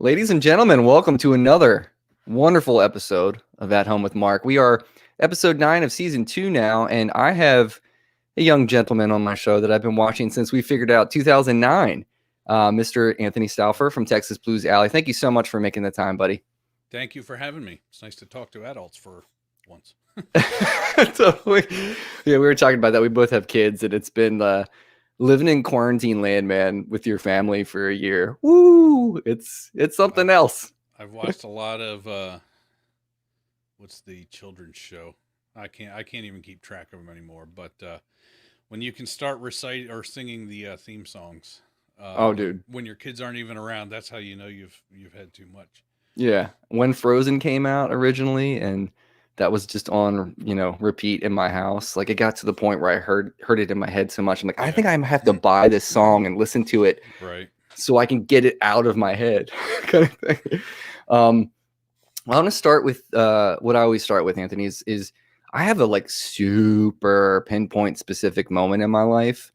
Ladies and gentlemen, welcome to another wonderful episode of At Home with Mark. We are episode 9 of season 2 now, and I have a young gentleman on my show that I've been watching since we figured out 2009, Mr. Anthony Stauffer from Texas Blues Alley. Thank you so much for making the time, buddy. Thank you for having me. It's nice to talk to adults for once. We were talking about that. We both have kids, and it's been living in quarantine land, man, with your family for a year. Woo! It's something else. I've watched a lot of what's the children's show? I can't even keep track of them anymore. But when you can start reciting or singing the theme songs, Oh, dude. when your kids aren't even around, that's how you know you've had too much. Yeah. When Frozen came out originally, and that was just on, repeat in my house. Like, it got to the point where I heard it in my head so much. I'm like, I think I have to buy this song and listen to it Right. so I can get it out of my head, kind of thing. I want to start with what I always start with, Anthony, is I have a super pinpoint specific moment in my life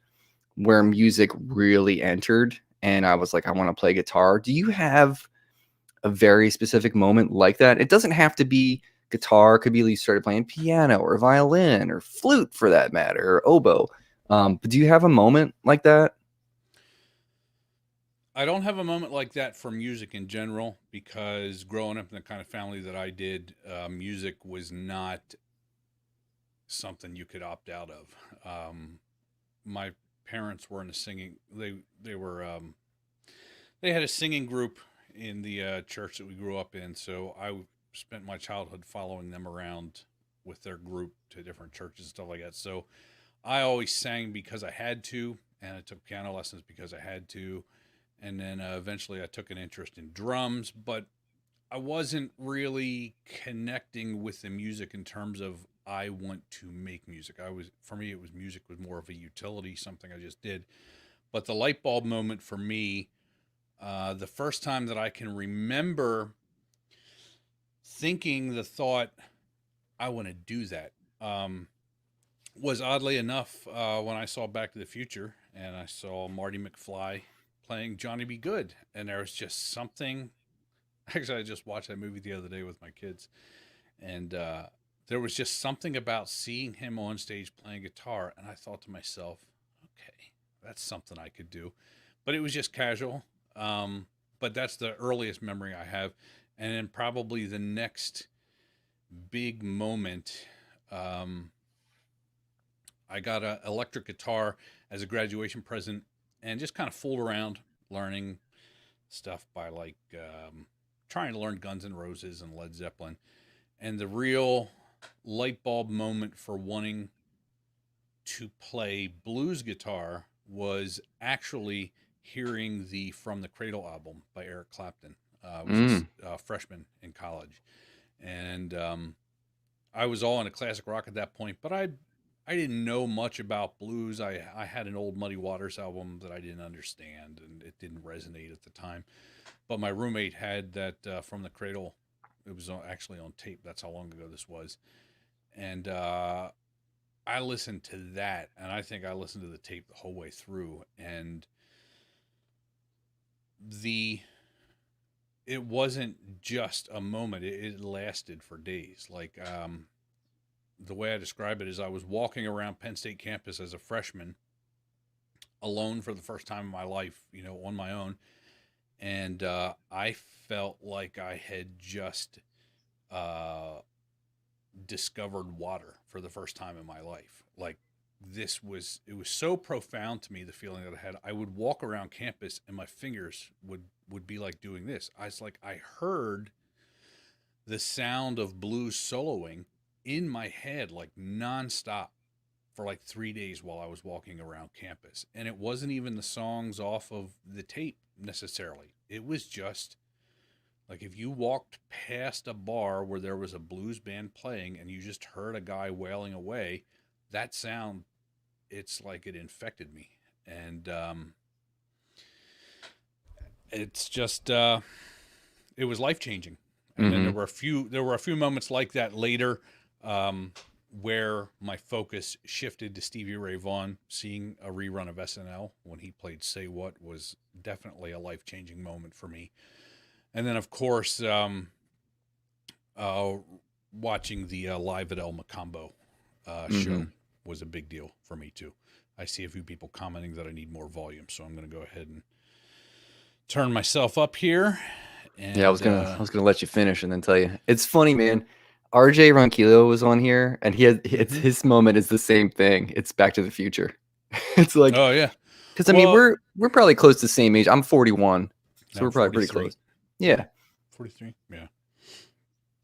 where music really entered, and I was like, I want to play guitar. Do you have a very specific moment like that? It doesn't have to be guitar. It could be you started playing piano or violin or flute for that matter, or oboe. But do you have a moment like that? I don't have a moment like that for music in general because growing up in the kind of family that I did, music was not something you could opt out of. My parents were in a singing. They had a singing group in the church that we grew up in. So I spent my childhood following them around with their group to different churches and stuff like that. So I always sang because I had to, and I took piano lessons because I had to, and then eventually I took an interest in drums, but I wasn't really connecting with the music in terms of I want to make music. For me it was music was more of a utility, something I just did. But the light bulb moment for me, the first time that I can remember thinking the thought I want to do that, was oddly enough when I saw Back to the Future and I saw Marty McFly playing Johnny B. Good, and there was just something. Actually, I just watched that movie the other day with my kids, and there was just something about seeing him on stage playing guitar, and I thought to myself, okay, that's something I could do. But it was just casual. But that's the earliest memory I have, and then probably the next big moment. I got an electric guitar as a graduation present, and just kind of fooled around learning stuff by trying to learn Guns N' Roses and Led Zeppelin. And the real light bulb moment for wanting to play blues guitar was actually hearing the From the Cradle album by Eric Clapton. I was a freshman in college, and I was all into classic rock at that point, but I didn't know much about blues. I had an old Muddy Waters album that I didn't understand, and it didn't resonate at the time. But my roommate had that From the Cradle. It was actually on tape. That's how long ago this was. And I listened to that, and I think I listened to the tape the whole way through. And it wasn't just a moment. It lasted for days. The way I describe it is I was walking around Penn State campus as a freshman alone for the first time in my life, on my own. And I felt like I had just discovered water for the first time in my life. It was so profound to me, the feeling that I had. I would walk around campus and my fingers would be like doing this. I heard the sound of blues soloing in my head like nonstop for 3 days while I was walking around campus. And it wasn't even the songs off of the tape necessarily. It was just if you walked past a bar where there was a blues band playing and you just heard a guy wailing away, that sound, it's like it infected me. And it's just it was life changing. And then there were a few moments like that later, where my focus shifted to Stevie Ray Vaughan. Seeing a rerun of SNL when he played "Say What" was definitely a life changing moment for me. And then, of course, uh, watching the Live at El Macambo show was a big deal for me, too. I see a few people commenting that I need more volume, so I'm going to go ahead and turn myself up here. And, yeah, I was gonna let you finish and then tell you. It's funny, man. RJ Ronquillo was on here, and his moment is the same thing. It's Back to the Future. It's like, oh yeah, because I mean we're probably close to the same age. I'm 41, so we're probably 43. pretty close. Yeah, 43. Yeah,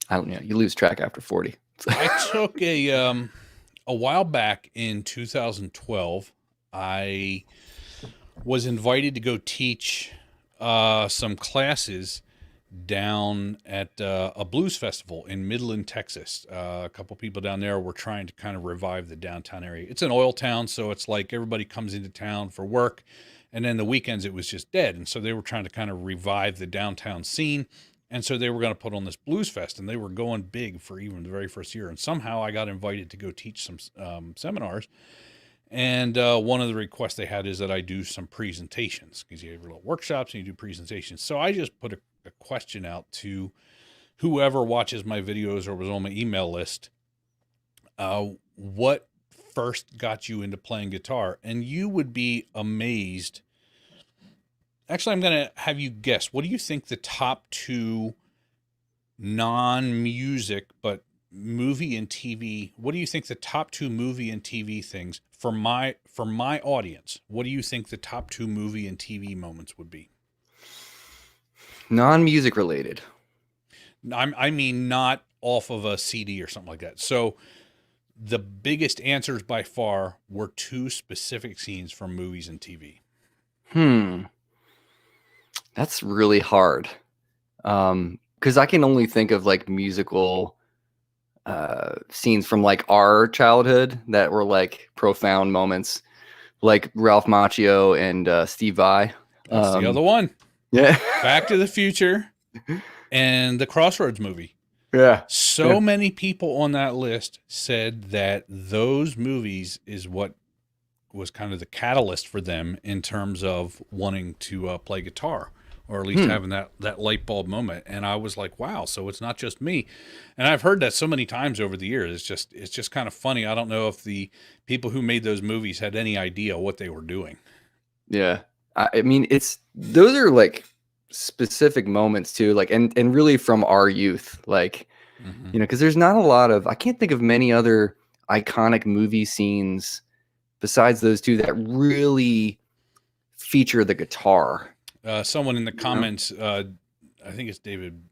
I don't know. You lose track after 40. I took a while back in 2012. I was invited to go teach some classes down at a blues festival in Midland, Texas. A couple people down there were trying to kind of revive the downtown area. It's an oil town, so it's like everybody comes into town for work, and then the weekends it was just dead. And so they were trying to kind of revive the downtown scene. And so they were going to put on this blues fest, and they were going big for even the very first year. And somehow I got invited to go teach some seminars. And one of the requests they had is that I do some presentations, because you have little workshops and you do presentations. So I just put a question out to whoever watches my videos or was on my email list. What first got you into playing guitar? And you would be amazed. Actually, I'm going to have you guess. What do you think the top two non-music, but movie and TV, what do you think the top two movie and TV things for my audience? What do you think the top two movie and TV moments would be? Non-music related. I mean, not off of a CD or something like that. So the biggest answers by far were two specific scenes from movies and TV. That's really hard. Because I can only think of like musical scenes from like our childhood that were like profound moments, like Ralph Macchio and Steve Vai. That's the other one. Yeah. Back to the Future and the Crossroads movie. Yeah. So many people on that list said that those movies is what was kind of the catalyst for them in terms of wanting to play guitar, or at least having that light bulb moment. And I was like, wow, so it's not just me. And I've heard that so many times over the years. It's just kind of funny. I don't know if the people who made those movies had any idea what they were doing. Yeah. I mean, those are like specific moments too, like, and really from our youth, like, you know, because there's not a lot of, I can't think of many other iconic movie scenes besides those two that really feature the guitar. Someone in the comments, I think it's David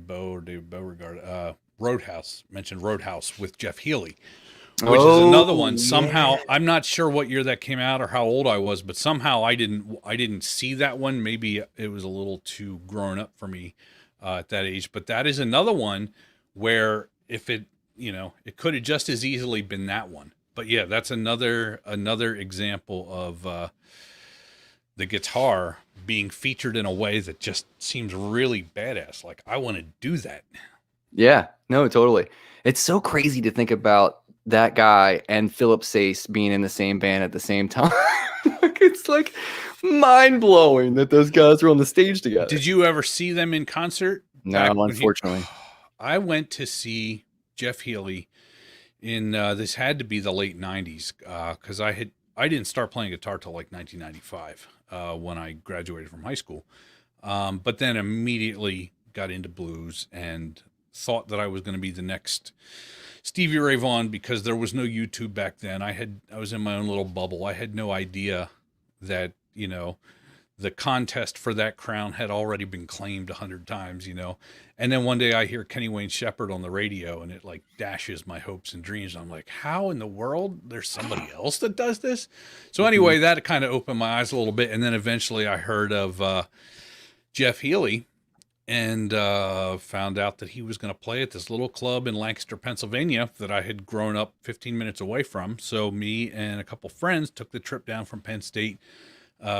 Bowe or David Beauregard, Roadhouse, mentioned Roadhouse with Jeff Healey, which is another one. Somehow, I'm not sure what year that came out or how old I was, but somehow I didn't see that one. Maybe it was a little too grown up for me at that age. But that is another one where if it could have just as easily been that one. But yeah, that's another example of the guitar being featured in a way that just seems really badass. Like, I want to do that. Yeah, no, totally. It's so crazy to think about that guy and Philip Sayce being in the same band at the same time. It's like mind blowing that those guys were on the stage together. Did you ever see them in concert? No, unfortunately. I went to see Jeff Healey in this had to be the late 90s, because I didn't start playing guitar till like 1995 when I graduated from high school, but then immediately got into blues and thought that I was going to be the next Stevie Ray Vaughan, because there was no YouTube back then. I was in my own little bubble. I had no idea that, the contest for that crown had already been claimed 100 times, And then one day I hear Kenny Wayne Shepherd on the radio, and it like dashes my hopes and dreams. I'm like, how in the world there's somebody else that does this? So anyway, that kind of opened my eyes a little bit. And then eventually I heard of Jeff Healey, and found out that he was going to play at this little club in Lancaster, Pennsylvania that I had grown up 15 minutes away from. So me and a couple friends took the trip down from Penn State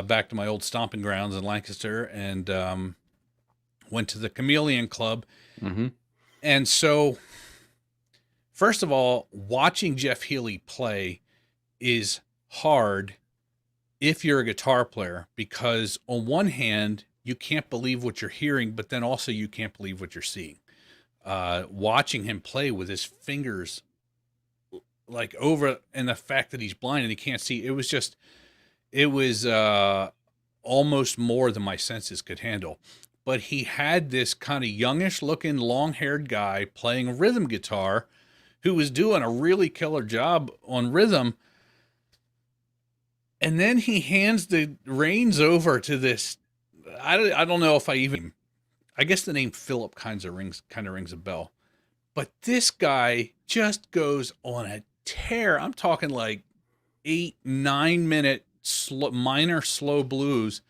back to my old stomping grounds in Lancaster, and went to the Chameleon Club. And so, first of all, watching Jeff Healey play is hard if you're a guitar player, because on one hand, you can't believe what you're hearing, but then also you can't believe what you're seeing. Watching him play with his fingers like over, and the fact that he's blind and he can't see, it was almost more than my senses could handle. But he had this kind of youngish looking, long haired guy playing rhythm guitar who was doing a really killer job on rhythm. And then he hands the reins over to this. I don't know if I guess the name Philip kind of rings a bell. But this guy just goes on a tear. I'm talking like 8-9 minute minor slow blues.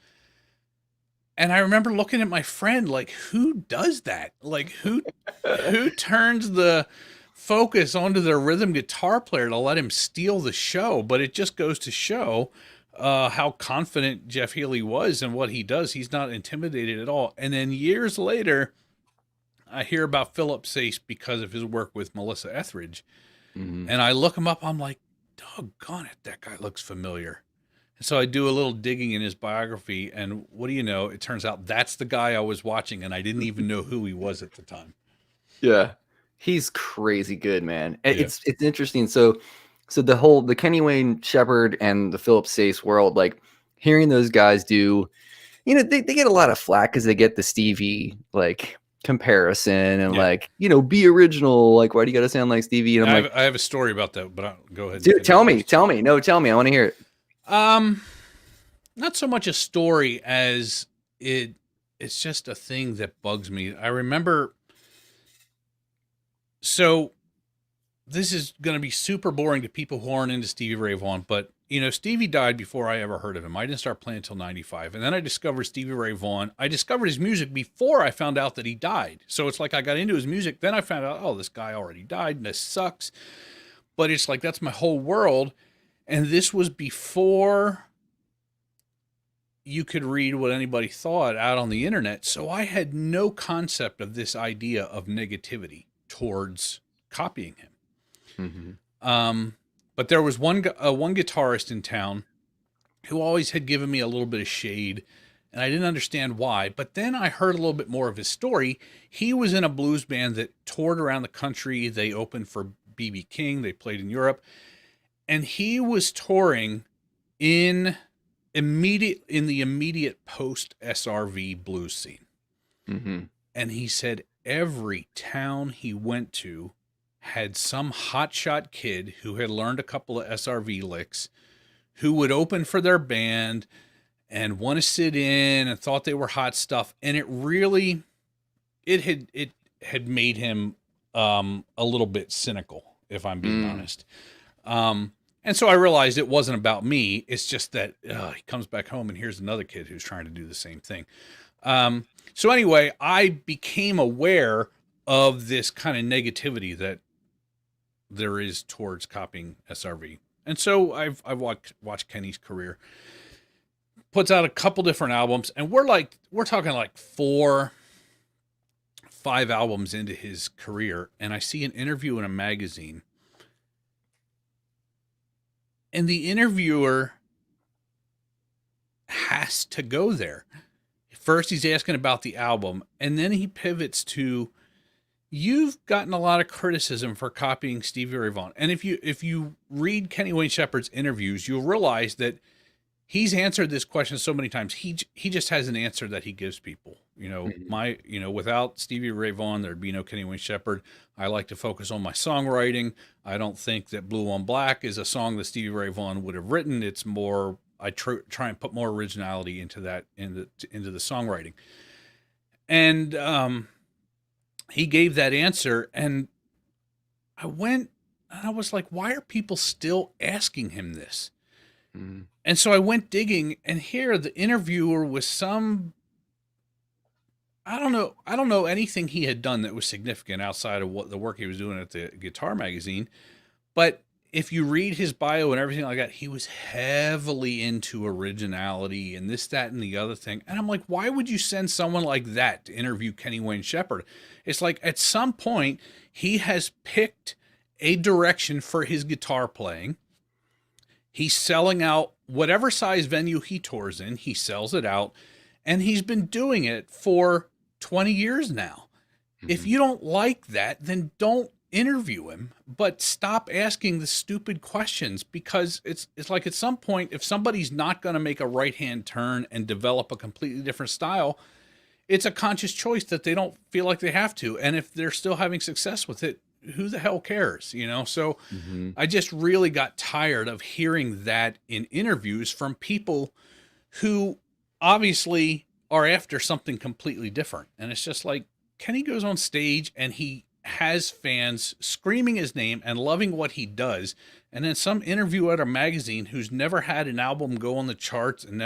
And I remember looking at my friend like, who does that? Like who turns the focus onto their rhythm guitar player to let him steal the show? But it just goes to show how confident Jeff Healey was in what he does. He's not intimidated at all. And then years later, I hear about Philip Sace because of his work with Melissa Etheridge. Mm-hmm. And I look him up. I'm like, doggone it, that guy looks familiar. And so I do a little digging in his biography. And what do you know? It turns out that's the guy I was watching, and I didn't even know who he was at the time. Yeah. He's crazy good, man. Yeah. It's interesting. So the Kenny Wayne Shepherd and the Philip Sace world, like hearing those guys do, you know, they get a lot of flack because they get the Stevie like comparison and like, you know, be original. Like, why do you got to sound like Stevie? And I have a story about that, but go ahead. Dude, tell me. No, tell me. I want to hear it. Not so much a story as it's just a thing that bugs me. I remember. So this is going to be super boring to people who aren't into Stevie Ray Vaughan, but you know, Stevie died before I ever heard of him. I didn't start playing until 95. And then I discovered Stevie Ray Vaughan. I discovered his music before I found out that he died. So it's like I got into his music. Then I found out, oh, this guy already died and this sucks. But it's like, that's my whole world. And this was before you could read what anybody thought out on the internet. So I had no concept of this idea of negativity towards copying him. Mm-hmm. But there was one guitarist in town who always had given me a little bit of shade, and I didn't understand why. But then I heard a little bit more of his story. He was in a blues band that toured around the country. They opened for B.B. King. They played in Europe. And he was touring in the immediate post-SRV blues scene. Mm-hmm. And he said every town he went to had some hotshot kid who had learned a couple of SRV licks, who would open for their band and want to sit in and thought they were hot stuff. And it had made him a little bit cynical, if I'm being honest. And so I realized it wasn't about me. It's just that he comes back home and here's another kid who's trying to do the same thing. So anyway, I became aware of this kind of negativity that there is towards copying SRV. And so I've watched Kenny's career. Puts out a couple different albums, and we're talking like 4-5 albums into his career, and I see an interview in a magazine. And the interviewer has to go there. First, he's asking about the album, and then he pivots to, you've gotten a lot of criticism for copying Stevie Ray Vaughan. And if you read Kenny Wayne Shepherd's interviews, you'll realize that he's answered this question so many times. He just has an answer that he gives people. You know, without Stevie Ray Vaughan, there'd be no Kenny Wayne Shepherd. I like to focus on my songwriting. I don't think that Blue on Black is a song that Stevie Ray Vaughan would have written. It's more, I try and put more originality into that, into the songwriting. And he gave that answer, and I went, and I was like, why are people still asking him this? Mm-hmm. And so I went digging, and here the interviewer was I don't know anything he had done that was significant outside of what the work he was doing at the Guitar magazine. But if you read his bio and everything like that, he was heavily into originality and this, that, and the other thing. And I'm like, why would you send someone like that to interview Kenny Wayne Shepherd? It's like at some point he has picked a direction for his guitar playing. He's selling out whatever size venue he tours in. He sells it out. And he's been doing it for 20 years now. If you don't like that, then don't interview him, but stop asking the stupid questions, because it's like at some point, if somebody's not going to make a right-hand turn and develop a completely different style, it's a conscious choice that they don't feel like they have to. And if they're still having success with it, who the hell cares, you know? So I just really got tired of hearing that in interviews from people who obviously are after something completely different. And it's just like, Kenny goes on stage and he has fans screaming his name and loving what he does. And then some interview at a magazine who's never had an album go on the charts and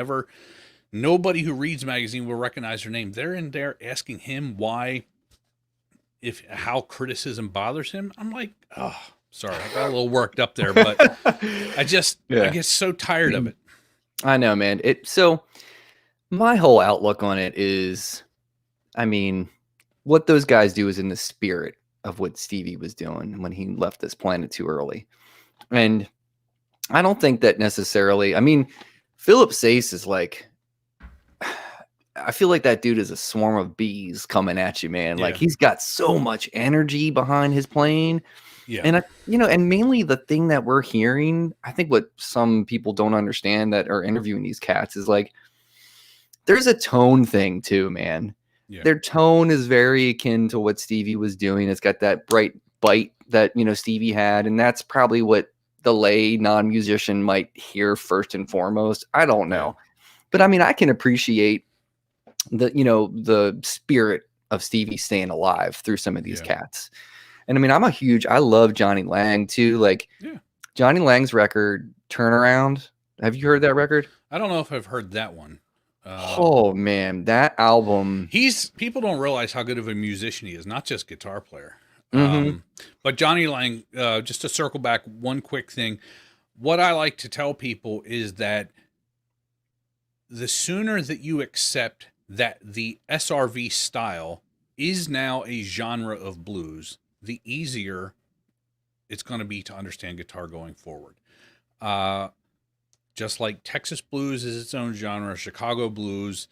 nobody who reads magazine will recognize their name. They're in there asking him how criticism bothers him. I'm like, oh, sorry, I got a little worked up there, but I get so tired of it. I know, man. So my whole outlook on it is, I mean, what those guys do is in the spirit of what Stevie was doing when he left this planet too early. And I don't think that necessarily, I mean, Philip Sayce is like, I feel like that dude is a swarm of bees coming at you, man. Yeah. Like he's got so much energy behind his playing. Yeah. And and mainly the thing that we're hearing, I think what some people don't understand that are interviewing these cats is like, there's a tone thing too, man. Yeah. Their tone is very akin to what Stevie was doing. It's got that bright bite that, Stevie had. And that's probably what the lay non-musician might hear first and foremost. I don't know. But I mean, I can appreciate the spirit of Stevie staying alive through some of these cats. And I mean, I love Johnny Lang too. Like Johnny Lang's record, Turnaround. Have you heard that record? I don't know if I've heard that one. Oh man, that album. People don't realize how good of a musician he is, not just guitar player. But Johnny Lang, just to circle back one quick thing, what I like to tell people is that the sooner that you accept that the SRV style is now a genre of blues, the easier it's going to be to understand guitar going forward. Just like Texas blues is its own genre, Chicago blues,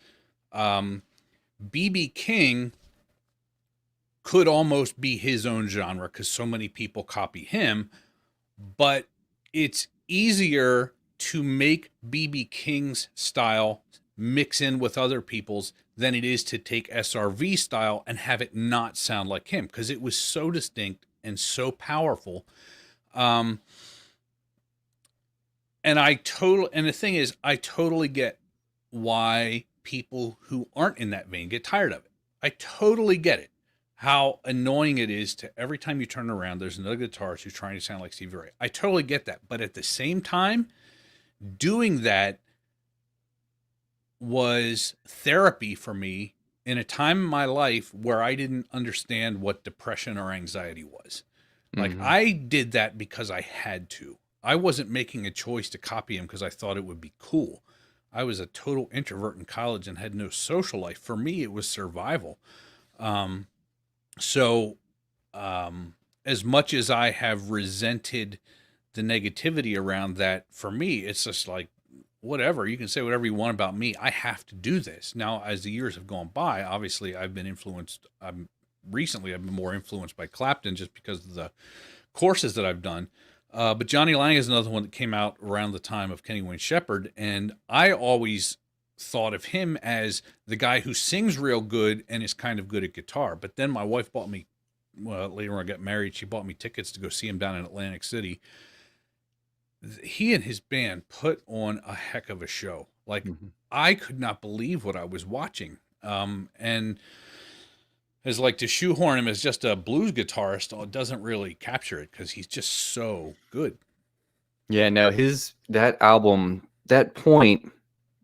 B.B. King could almost be his own genre because so many people copy him, but it's easier to make B.B. King's style mix in with other people's than it is to take SRV style and have it not sound like him, because it was so distinct and so powerful. And the thing is, I totally get why people who aren't in that vein get tired of it. I totally get it. How annoying it is to every time you turn around, there's another guitarist who's trying to sound like Stevie Ray. I totally get that. But at the same time, doing that was therapy for me in a time in my life where I didn't understand what depression or anxiety was. Like I did that because I had to. I wasn't making a choice to copy him because I thought it would be cool. I was a total introvert in college and had no social life. For me, it was survival. So as much as I have resented the negativity around that, for me, it's just like, whatever, you can say whatever you want about me. I have to do this. Now, as the years have gone by, obviously I've been influenced. Recently I've been more influenced by Clapton just because of the courses that I've done. But Johnny Lang is another one that came out around the time of Kenny Wayne Shepherd. And I always thought of him as the guy who sings real good and is kind of good at guitar. But then my wife bought me, later when I got married, she bought me tickets to go see him down in Atlantic City. He and his band put on a heck of a show. Like I could not believe what I was watching. And as like to shoehorn him as just a blues guitarist, it doesn't really capture it because he's just so good. Yeah, no, that album, that point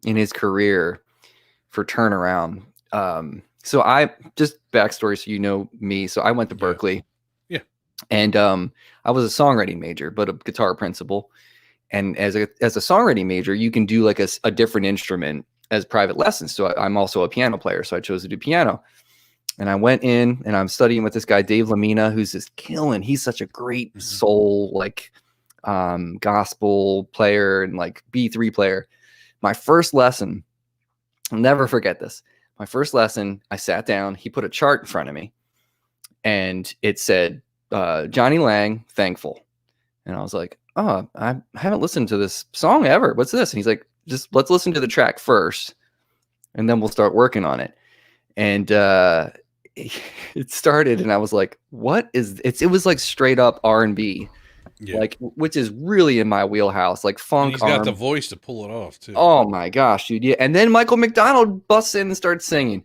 in his career for Turnaround. So I just backstory, so you know me. So I went to Berkeley. Yeah. And I was a songwriting major, but a guitar principal. And as a songwriting major, you can do like a different instrument as private lessons. So I'm also a piano player, so I chose to do piano. And I went in and I'm studying with this guy, Dave Lamina, who's just killing. He's such a great soul, like gospel player and like B3 player. My first lesson, I'll never forget this. My first lesson, I sat down. He put a chart in front of me, and it said Johnny Lang, Thankful. And I was like, oh, I haven't listened to this song ever. What's this? And he's like, just let's listen to the track first, and then we'll start working on it. And it started, and I was like, what is it? It was like straight up R&B, Yeah. like, which is really in my wheelhouse, like And funk. he's got the voice to pull it off too. Oh my gosh, dude. Yeah. And then Michael McDonald busts in and starts singing.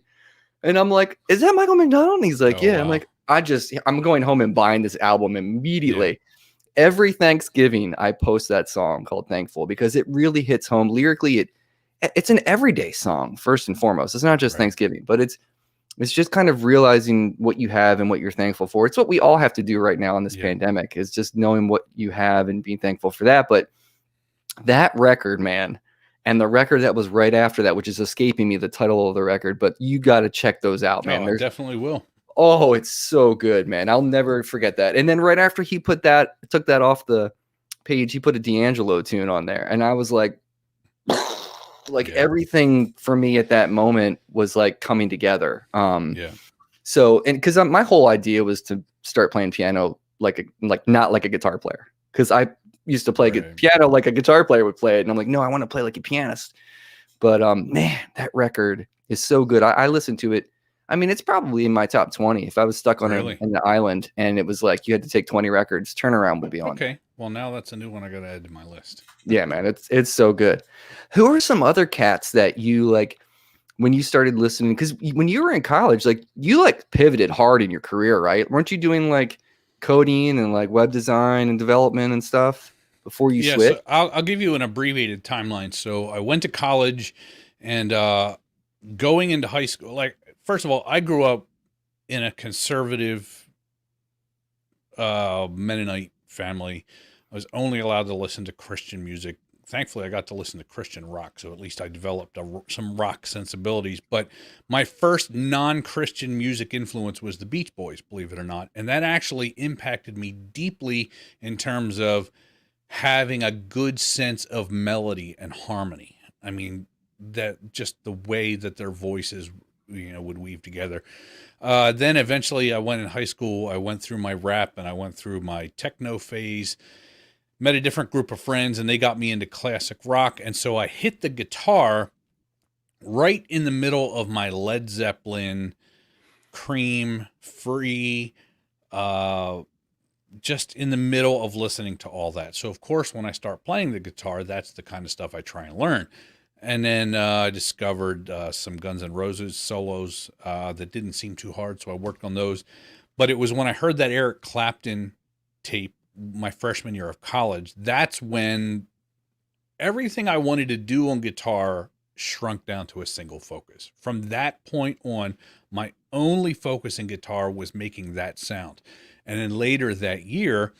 And I'm like, is that Michael McDonald? And he's like, Oh, yeah. wow. I'm like, I'm going home and buying this album immediately. Yeah. Every Thanksgiving, I post that song called Thankful because it really hits home. Lyrically, it's an everyday song, first and foremost. It's not just Thanksgiving, but it's just kind of realizing what you have and what you're thankful for. It's what we all have to do right now in this pandemic, is just knowing what you have and being thankful for that. But that record, man, and the record that was right after that, which is escaping me the title of the record, but you got to check those out, man. I definitely will. Oh, it's so good, man. I'll never forget that. And then right after he took that off the page, he put a D'Angelo tune on there. And I was like, everything for me at that moment was like coming together. So, and because my whole idea was to start playing piano not like a guitar player, because I used to play piano like a guitar player would play it, and I'm like, no, I want to play like a pianist. But man, that record is so good. I listened to it. I mean, it's probably in my top 20. If I was stuck on an island and it was like you had to take 20 records, Turnaround would be on. Okay, well, now that's a new one I got to add to my list. Yeah, man, it's so good. Who are some other cats that you like when you started listening? Because when you were in college, like you like pivoted hard in your career, right? Weren't you doing like coding and like web design and development and stuff before you switched? So I'll give you an abbreviated timeline. So I went to college, and going into high school, like, first of all, I grew up in a conservative Mennonite family. I was only allowed to listen to Christian music. Thankfully, I got to listen to Christian rock, so at least I developed some rock sensibilities. But my first non-Christian music influence was the Beach Boys, believe it or not. And that actually impacted me deeply in terms of having a good sense of melody and harmony. I mean, that just the way that their voices, would weave together. Then eventually I went in high school, I went through my rap and I went through my techno phase, met a different group of friends, and they got me into classic rock. And so I hit the guitar right in the middle of my Led Zeppelin, Cream, Free, just in the middle of listening to all that. So of course, when I start playing the guitar, that's the kind of stuff I try and learn. And then I discovered some Guns N' Roses solos that didn't seem too hard, so I worked on those. But it was when I heard that Eric Clapton tape my freshman year of college, that's when everything I wanted to do on guitar shrunk down to a single focus. From that point on, my only focus in guitar was making that sound. And then later that year,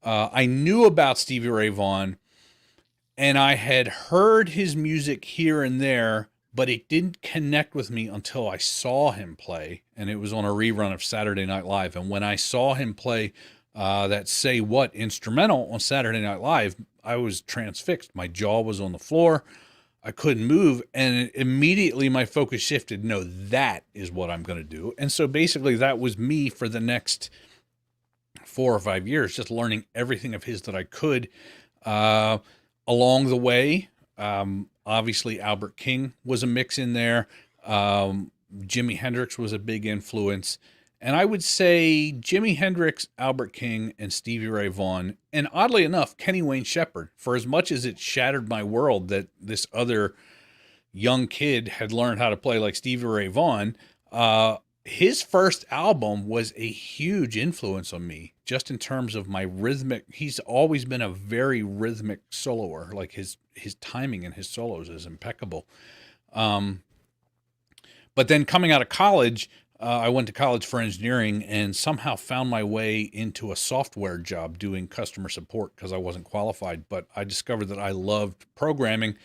I knew about Stevie Ray Vaughan, and I had heard his music here and there, but it didn't connect with me until I saw him play, and it was on a rerun of Saturday Night Live. And when I saw him play that Say What instrumental on Saturday Night Live, I was transfixed. My jaw was on the floor. I couldn't move, and immediately my focus shifted. No, that is what I'm going to do. And so basically that was me for the next 4 or 5 years, just learning everything of his that I could. Along the way, obviously Albert King was a mix in there. Jimi Hendrix was a big influence. And I would say Jimi Hendrix, Albert King, and Stevie Ray Vaughan, and oddly enough, Kenny Wayne Shepherd, for as much as it shattered my world that this other young kid had learned how to play like Stevie Ray Vaughan, his first album was a huge influence on me, just in terms of my rhythmic. He's always been a very rhythmic soloer. Like his timing and his solos is impeccable. But then coming out of college, I went to college for engineering and somehow found my way into a software job doing customer support because I wasn't qualified. But I discovered that I loved programming.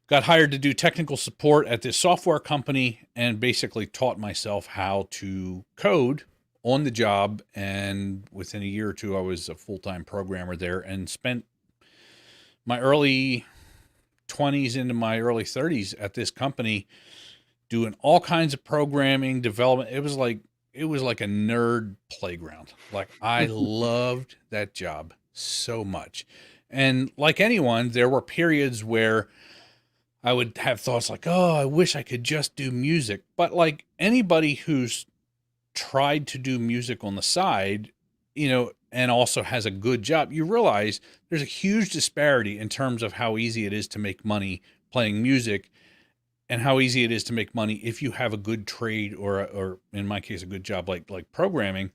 Got hired to do technical support at this software company and basically taught myself how to code on the job. And within a year or two, I was a full-time programmer there and spent my early 20s into my early 30s at this company doing all kinds of programming development. It was like a nerd playground. Like I loved that job so much. And like anyone, there were periods where I would have thoughts like, "Oh, I wish I could just do music." But like anybody who's tried to do music on the side, and also has a good job, you realize there's a huge disparity in terms of how easy it is to make money playing music and how easy it is to make money if you have a good trade or in my case, a good job like programming.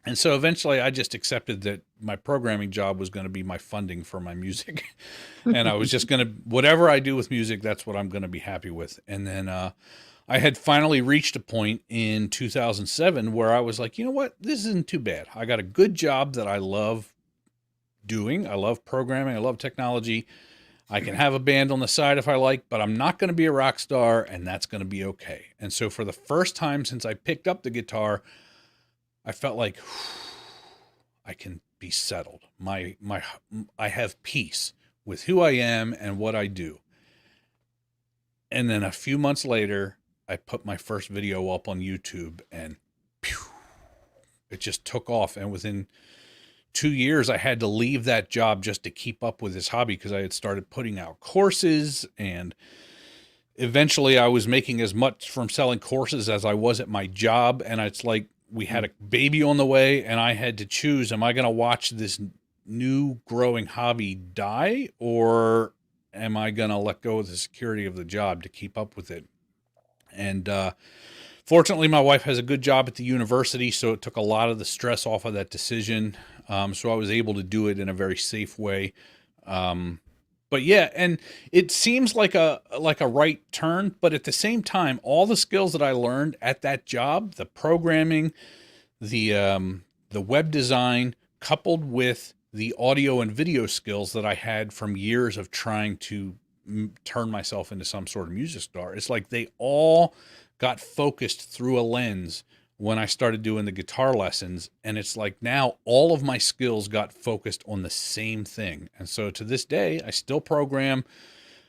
And so eventually I just accepted that my programming job was going to be my funding for my music. And I was just going to, whatever I do with music, that's what I'm going to be happy with. And then, I had finally reached a point in 2007 where I was like, you know what? This isn't too bad. I got a good job that I love doing. I love programming. I love technology. I can have a band on the side if I like, but I'm not going to be a rock star, and that's going to be okay. And so for the first time since I picked up the guitar, I felt like I can be settled. I have peace with who I am and what I do. And then a few months later, I put my first video up on YouTube, and pew, it just took off. And within 2 years, I had to leave that job just to keep up with this hobby because I had started putting out courses, and eventually I was making as much from selling courses as I was at my job. And it's like we had a baby on the way, and I had to choose, am I going to watch this new growing hobby die, or am I going to let go of the security of the job to keep up with it? And fortunately, my wife has a good job at the university, so it took a lot of the stress off of that decision. So I was able to do it in a very safe way. But yeah, and it seems like a right turn, but at the same time, all the skills that I learned at that job, the programming, the web design, coupled with the audio and video skills that I had from years of trying to turn myself into some sort of music star, it's like they all got focused through a lens when I started doing the guitar lessons. And it's like now all of my skills got focused on the same thing. And so to this day, I still program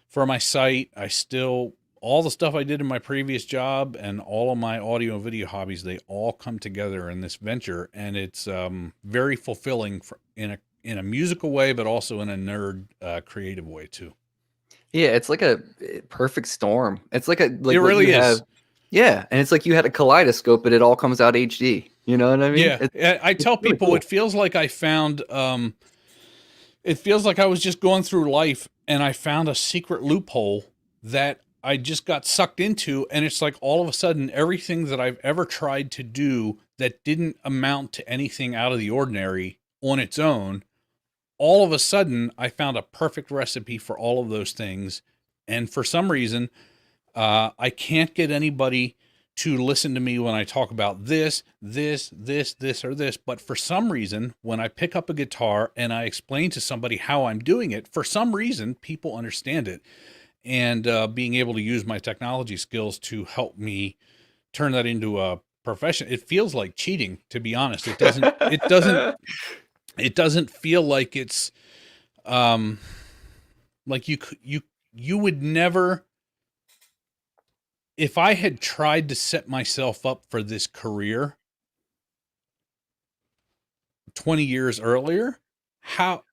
for my site. All the stuff I did in my previous job and all of my audio and video hobbies, they all come together in this venture. And it's very fulfilling in a musical way, but also in a nerd creative way too. Yeah, it's like a perfect storm. It's like It what really you is. have. Yeah, and it's like you had a kaleidoscope, but it all comes out HD. You know what I mean? Yeah, I tell really people cool. it feels like I found, it feels like I was just going through life and I found a secret loophole that I just got sucked into. And it's like all of a sudden, everything that I've ever tried to do that didn't amount to anything out of the ordinary on its own, all of a sudden, I found a perfect recipe for all of those things. And for some reason, I can't get anybody to listen to me when I talk about this, or this. But for some reason, when I pick up a guitar and I explain to somebody how I'm doing it, for some reason, people understand it. And being able to use my technology skills to help me turn that into a profession, it feels like cheating, to be honest. It doesn't feel like it's like you would never, if I had tried to set myself up for this career 20 years earlier, how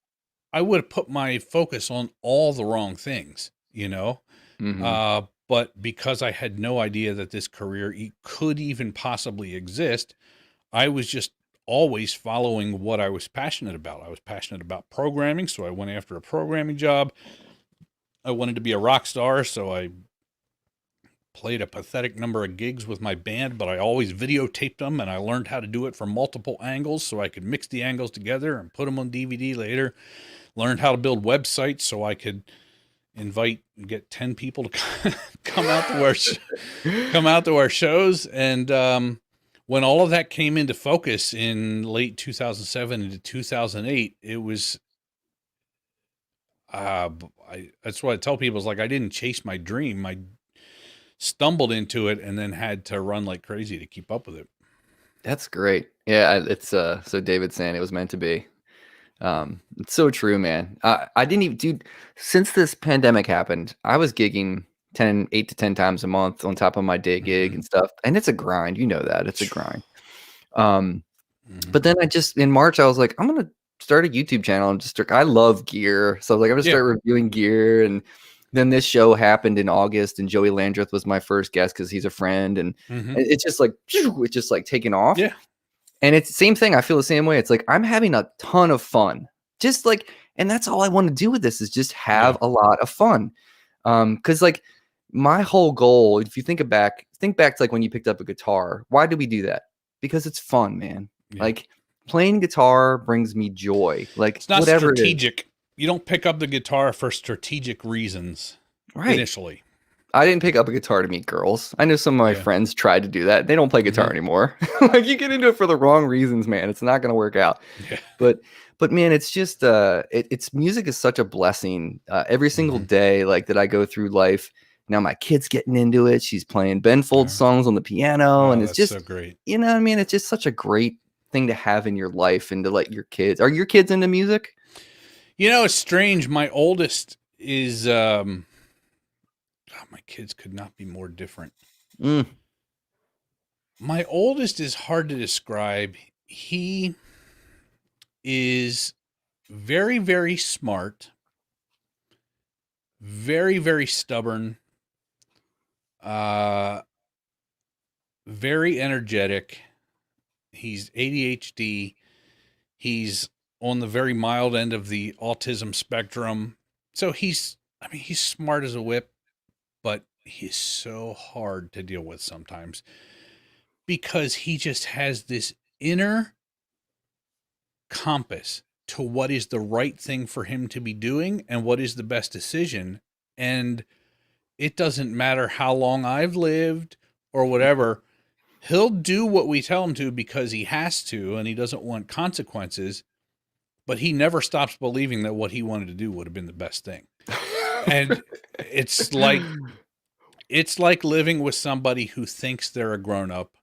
I would have put my focus on all the wrong things, Mhm. but because I had no idea that this career could even possibly exist, I was just always following what I was passionate about. I was passionate about programming, so I went after a programming job. I wanted to be a rock star, so I played a pathetic number of gigs with my band, but I always videotaped them, and I learned how to do it from multiple angles so I could mix the angles together and put them on DVD later. Learned how to build websites so I could invite and get 10 people to come out to our shows. And when all of that came into focus in late 2007 into 2008, it was that's what I tell people, is like I didn't chase my dream. I stumbled into it and then had to run like crazy to keep up with it. That's great. Yeah, it's so David's saying it was meant to be. It's so true, man. I didn't even, dude, since this pandemic happened, I was gigging 8 to 10 times a month on top of my day gig and stuff. And it's a grind. You know that. It's a grind. But then in March, I was like, I'm going to start a YouTube channel and I love gear. So I was like, I'm going to start reviewing gear. And then this show happened in August, and Joey Landreth was my first guest because he's a friend. And it's just like taking off. Yeah. And it's the same thing. I feel the same way. It's like I'm having a ton of fun. And that's all I want to do with this is just have a lot of fun. Because like my whole goal, if you think back to like when you picked up a guitar, why do we do that? Because it's fun, man. Yeah. Like playing guitar brings me joy. Like it's not strategic. You don't pick up the guitar for strategic reasons initially. I didn't pick up a guitar to meet girls. I know some of my friends tried to do that. They don't play guitar anymore. Like you get into it for the wrong reasons, man. It's not going to work out. Yeah. But man, it's just it's music is such a blessing. Every single day, like that I go through life. Now my kid's getting into it. She's playing Ben Folds songs on the piano, and it's just so great. You know what I mean? It's just such a great thing to have in your life and to let your kids. Are your kids into music? You know, it's strange. My oldest is. My kids could not be more different. My oldest is hard to describe. He is very, very smart, very, very stubborn, very energetic. He's ADHD. He's on the very mild end of the autism spectrum. So he's smart as a whip. But he's so hard to deal with sometimes because he just has this inner compass to what is the right thing for him to be doing and what is the best decision. And it doesn't matter how long I've lived or whatever. He'll do what we tell him to because he has to, and he doesn't want consequences, but he never stops believing that what he wanted to do would have been the best thing. And it's like living with somebody who thinks they're a grown-up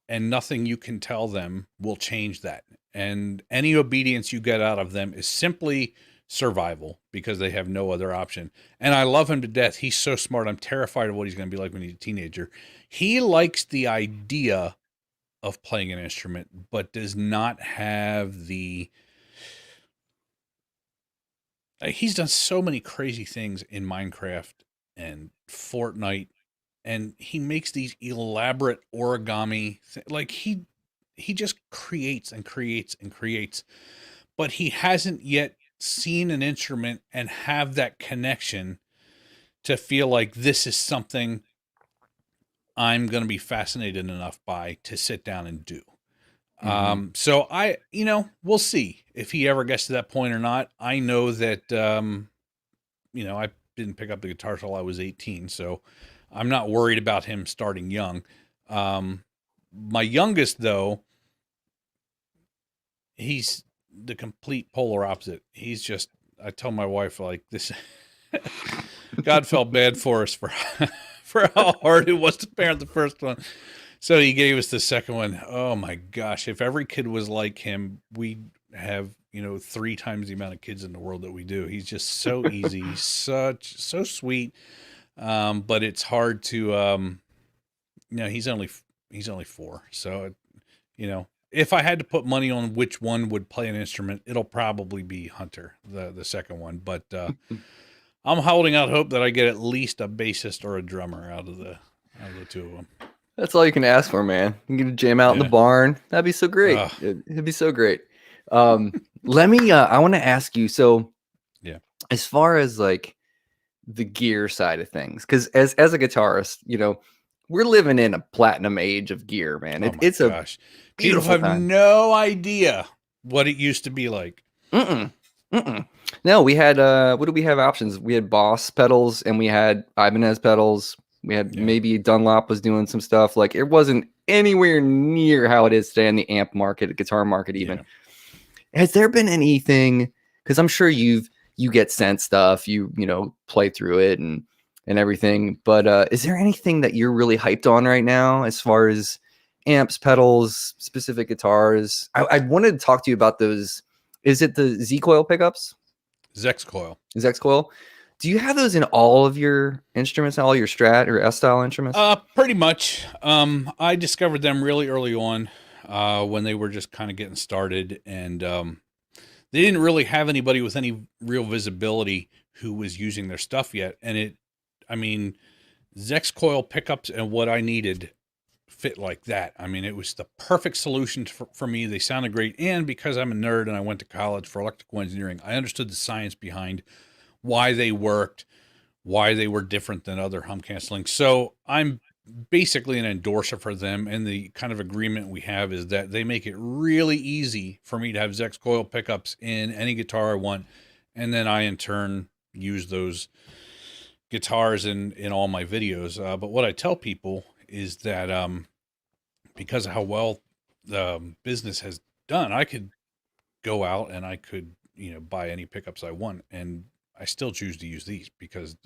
and nothing you can tell them will change that. And any obedience you get out of them is simply survival because they have no other option. And I love him to death. He's so smart. I'm terrified of what he's going to be like when he's a teenager. He likes the idea of playing an instrument, but does not have the... He's done so many crazy things in Minecraft and Fortnite, and he makes these elaborate origami like he just creates and creates and creates, but he hasn't yet seen an instrument and have that connection to feel like this is something I'm going to be fascinated enough by to sit down and do. So we'll see if he ever gets to that point or not. I know that, I didn't pick up the guitar till I was 18, so I'm not worried about him starting young. My youngest, though, he's the complete polar opposite. He's just, I tell my wife, like, this, God felt bad for us for how hard it was to parent the first one. So he gave us the second one. Oh my gosh. If every kid was like him, we'd have, 3 times the amount of kids in the world that we do. He's just so easy, so sweet. But it's hard to, he's only 4. So, if I had to put money on which one would play an instrument, it'll probably be Hunter, the second one. But, I'm holding out hope that I get at least a bassist or a drummer out of the 2 of them. That's all you can ask for, man. You can jam out in the barn. That'd be so great. It'd be so great. I want to ask you. So, as far as like the gear side of things, because as a guitarist, we're living in a platinum age of gear, man. It's a people have no idea what it used to be like. No, we had what do we have options? We had Boss pedals and we had Ibanez pedals. We had maybe Dunlop was doing some stuff. Like it wasn't anywhere near how it is today in the amp market, guitar market even. Yeah. Has there been anything, because I'm sure you get sent stuff, you play through it and everything, but is there anything that you're really hyped on right now as far as amps, pedals, specific guitars? I wanted to talk to you about those Is it the Z coil pickups? Zex coil. Zex coil? Do you have those in all of your instruments, all your Strat or S style instruments? Pretty much. I discovered them really early on, when they were just kind of getting started, and they didn't really have anybody with any real visibility who was using their stuff yet. And I mean, Zex coil pickups and what I needed fit like that. I mean, it was the perfect solution for me. They sounded great. And because I'm a nerd and I went to college for electrical engineering, I understood the science behind why they worked, why they were different than other hum canceling. So I'm basically an endorser for them. And the kind of agreement we have is that they make it really easy for me to have Zex coil pickups in any guitar I want. And then I, in turn, use those guitars in all my videos. But what I tell people is that because of how well the business has done, I could go out and I could, buy any pickups I want, and I still choose to use these because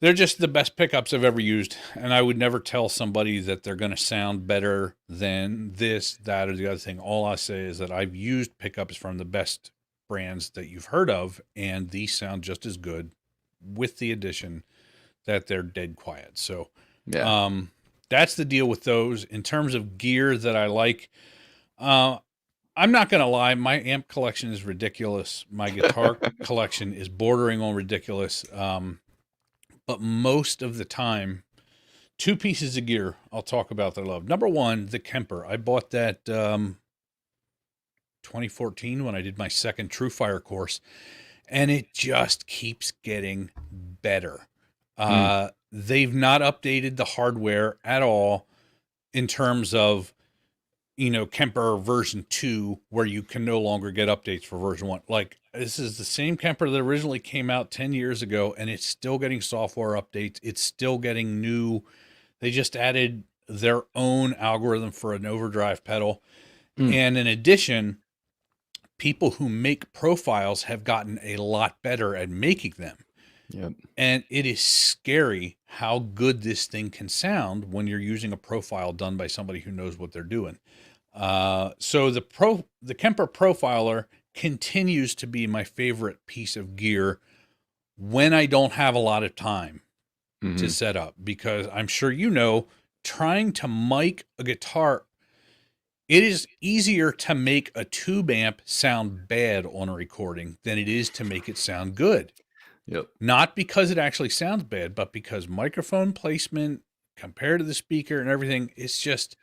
they're just the best pickups I've ever used. And I would never tell somebody that they're going to sound better than this, that, or the other thing. All I say is that I've used pickups from the best brands that you've heard of, and these sound just as good, with the addition that they're dead quiet. So, Yeah. that's the deal with those. In terms of gear that I like, I'm not going to lie, my amp collection is ridiculous. My guitar collection is bordering on ridiculous. But most of the time, two pieces of gear I'll talk about that I love. Number one, the Kemper. I bought that 2014 when I did my second TrueFire course, and it just keeps getting better. They've not updated the hardware at all in terms of, Kemper version 2, where you can no longer get updates for version 1. Like, this is the same Kemper that originally came out 10 years ago, and it's still getting software updates. It's still getting new. They just added their own algorithm for an overdrive pedal. And in addition, people who make profiles have gotten a lot better at making them. Yep. And it is scary how good this thing can sound when you're using a profile done by somebody who knows what they're doing. So the Kemper Profiler continues to be my favorite piece of gear when I don't have a lot of time to set up, because I'm sure trying to mic a guitar, it is easier to make a tube amp sound bad on a recording than it is to make it sound good. Yep. Not because it actually sounds bad, but because microphone placement compared to the speaker and everything, it's just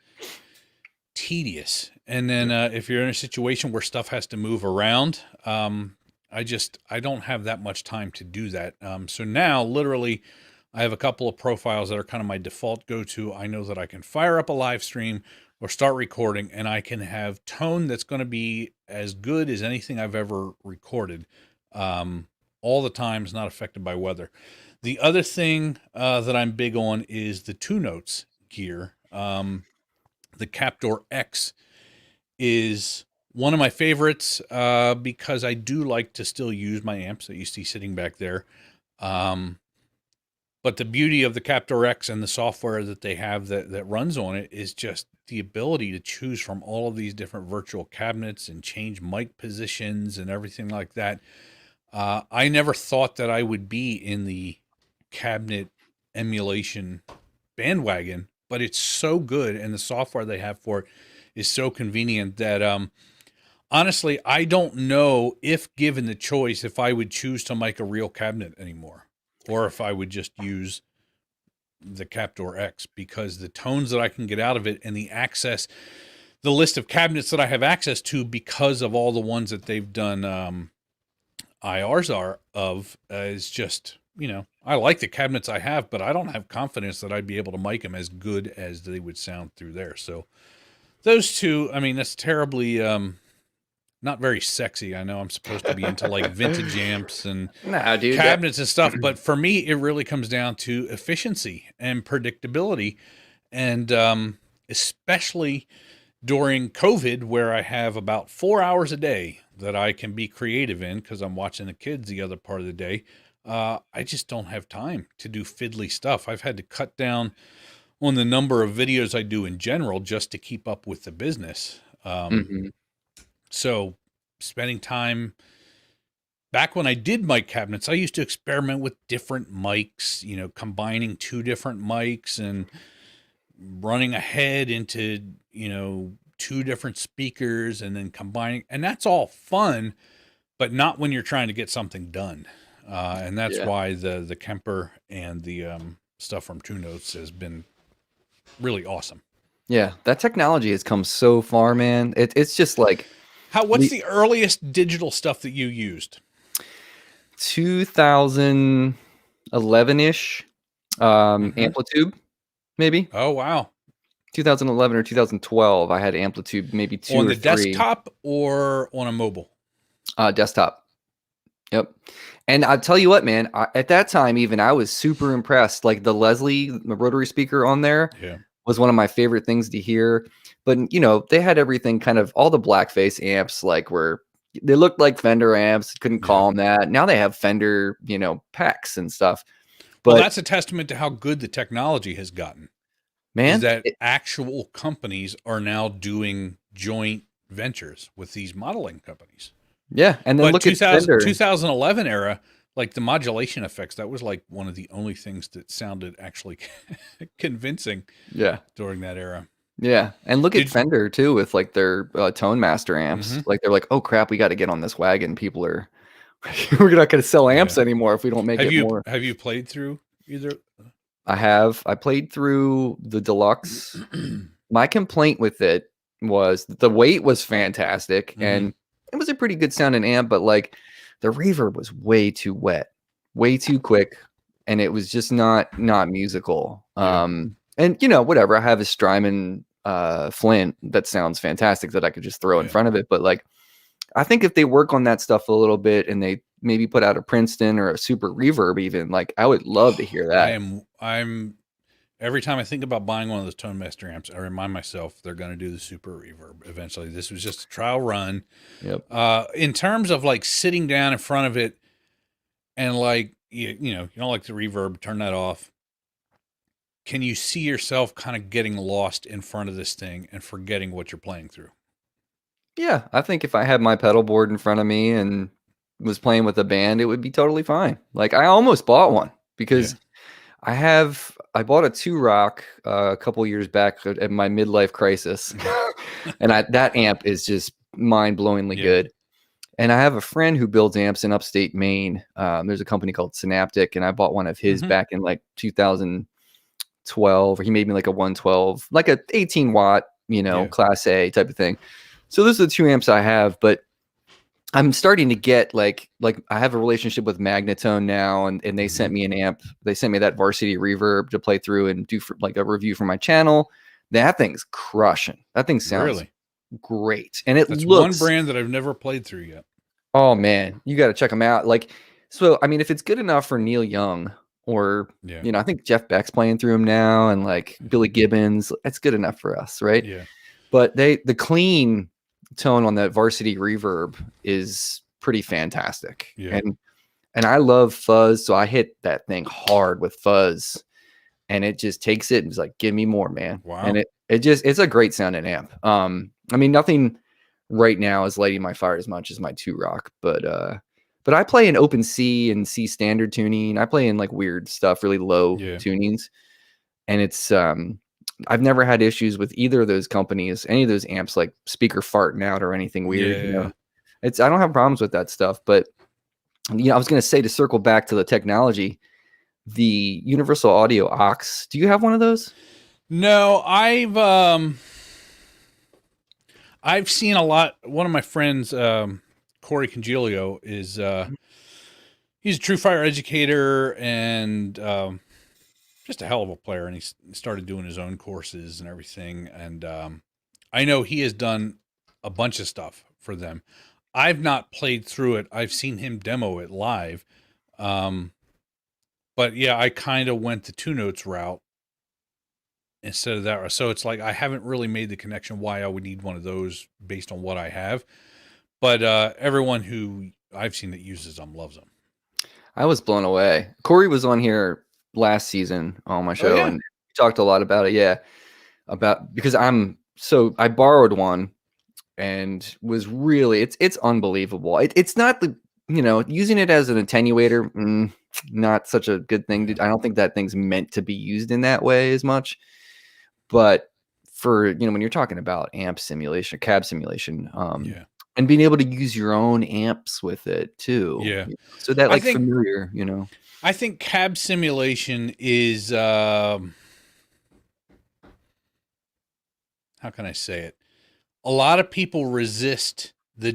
tedious. And then if you're in a situation where stuff has to move around, I don't have that much time to do that. So now, literally, I have a couple of profiles that are kind of my default go-to. I know that I can fire up a live stream or start recording, and I can have tone that's going to be as good as anything I've ever recorded. All the time, is not affected by weather. The other thing that I'm big on is the 2-Notes gear. The Captor X is one of my favorites because I do like to still use my amps that you see sitting back there. But the beauty of the Captor X and the software that they have that runs on it is just the ability to choose from all of these different virtual cabinets and change mic positions and everything like that. I never thought that I would be in the cabinet emulation bandwagon, but it's so good, and the software they have for it is so convenient that honestly, I don't know, if given the choice, if I would choose to mic a real cabinet anymore, or if I would just use the Captor X, because the tones that I can get out of it and the list of cabinets that I have access to because of all the ones that they've done IRs is just, I like the cabinets I have, but I don't have confidence that I'd be able to mic them as good as they would sound through there. So those two, I mean, that's terribly, not very sexy. I know I'm supposed to be into like vintage amps and cabinets and stuff, but for me, it really comes down to efficiency and predictability. And especially during COVID, where I have about 4 hours a day that I can be creative in because I'm watching the kids the other part of the day, I just don't have time to do fiddly stuff. I've had to cut down on the number of videos I do in general just to keep up with the business. So spending time back when I did mic cabinets, I used to experiment with different mics, combining two different mics and running ahead into, two different speakers and then combining. And that's all fun, but not when you're trying to get something done. And that's Yeah. why the Kemper and the stuff from Two Notes has been really awesome. Yeah. That technology has come so far, man. It's just like What's the earliest digital stuff that you used? 2011-ish, Amplitude, maybe. Oh, wow. 2011 or 2012, I had Amplitude, maybe two On or the three. desktop or on a mobile? Desktop. Yep. And I'll tell you what, man, at that time, even I was super impressed. Like the Leslie, the rotary speaker on there was one of my favorite things to hear. But, they had everything kind of all the blackface amps, like they looked like Fender amps, couldn't call them that. Now they have Fender, packs and stuff. But well, that's a testament to how good the technology has gotten. Man, is that actual companies are now doing joint ventures with these modeling companies. Yeah, and then look at Fender. 2011 era, like the modulation effects, that was like one of the only things that sounded actually convincing. Yeah, during that era. Yeah, and look at Fender too with like their Tone Master amps. Like they're like, oh crap, we got to get on this wagon. People are, we're not going to sell amps anymore if we don't make more. Have you played through either? I have. I played through the Deluxe. My complaint with it was the weight was fantastic and it was a pretty good sounding amp, but like the reverb was way too wet, way too quick, and it was just not musical. And whatever, I have a Strymon Flint that sounds fantastic that I could just throw in front of it, but like I think if they work on that stuff a little bit and they maybe put out a Princeton or a super reverb, even, like I would love to hear that. I'm every time I think about buying one of those Tone Master amps, I remind myself they're going to do the super reverb eventually. This was just a trial run. Yep. In terms of like sitting down in front of it and like, you don't like the reverb, turn that off. Can you see yourself kind of getting lost in front of this thing and forgetting what you're playing through? Yeah, I think if I had my pedal board in front of me and was playing with a band, it would be totally fine. Like I almost bought one because I bought a Two Rock a couple years back at my midlife crisis, and that amp is just mind-blowingly good. And I have a friend who builds amps in upstate Maine. There's a company called Synaptic, and I bought one of his back in like 2012. He made me like a 112, like a 18 watt, Class A type of thing. So those are the two amps I have, but I'm starting to get like I have a relationship with Magnatone now, and they sent me an amp. They sent me that Varsity Reverb to play through and do like a review for my channel. That thing's crushing. That thing sounds great, and that's one brand that I've never played through yet. Oh man, you got to check them out. Like, so I mean, if it's good enough for Neil Young or I think Jeff Beck's playing through him now, and like Billy Gibbons, that's good enough for us, right? Yeah. But the clean tone on that Varsity Reverb is pretty fantastic. And I love fuzz, so I hit that thing hard with fuzz, and it just takes it and is like, give me more, man. Wow. And it's a great sounding amp. I mean, nothing right now is lighting my fire as much as my Two Rock, but I play in open C and C standard tuning. I play in like weird stuff, really low tunings, and it's I've never had issues with either of those companies, any of those amps, like speaker farting out or anything weird. I don't have problems with that stuff. But I was going to say, to circle back to the technology, the Universal Audio aux. Do you have one of those? No, I've seen a lot. One of my friends, Corey Congilio, is he's a True Fire educator and just a hell of a player, and he started doing his own courses and everything. And I know he has done a bunch of stuff for them. I've not played through it. I've seen him demo it live. But yeah, I kind of went the Two Notes route instead of that. So it's like I haven't really made the connection why I would need one of those based on what I have. But everyone who I've seen that uses them loves them. I was blown away. Corey was on here last season on my show and talked a lot about it. Yeah. Because I borrowed one and was really it's unbelievable. It's not the using it as an attenuator, not such a good thing. I don't think that thing's meant to be used in that way as much. But for when you're talking about amp simulation, cab simulation, and being able to use your own amps with it too, so that like familiar, I think cab simulation is how can I say it? A lot of people resist the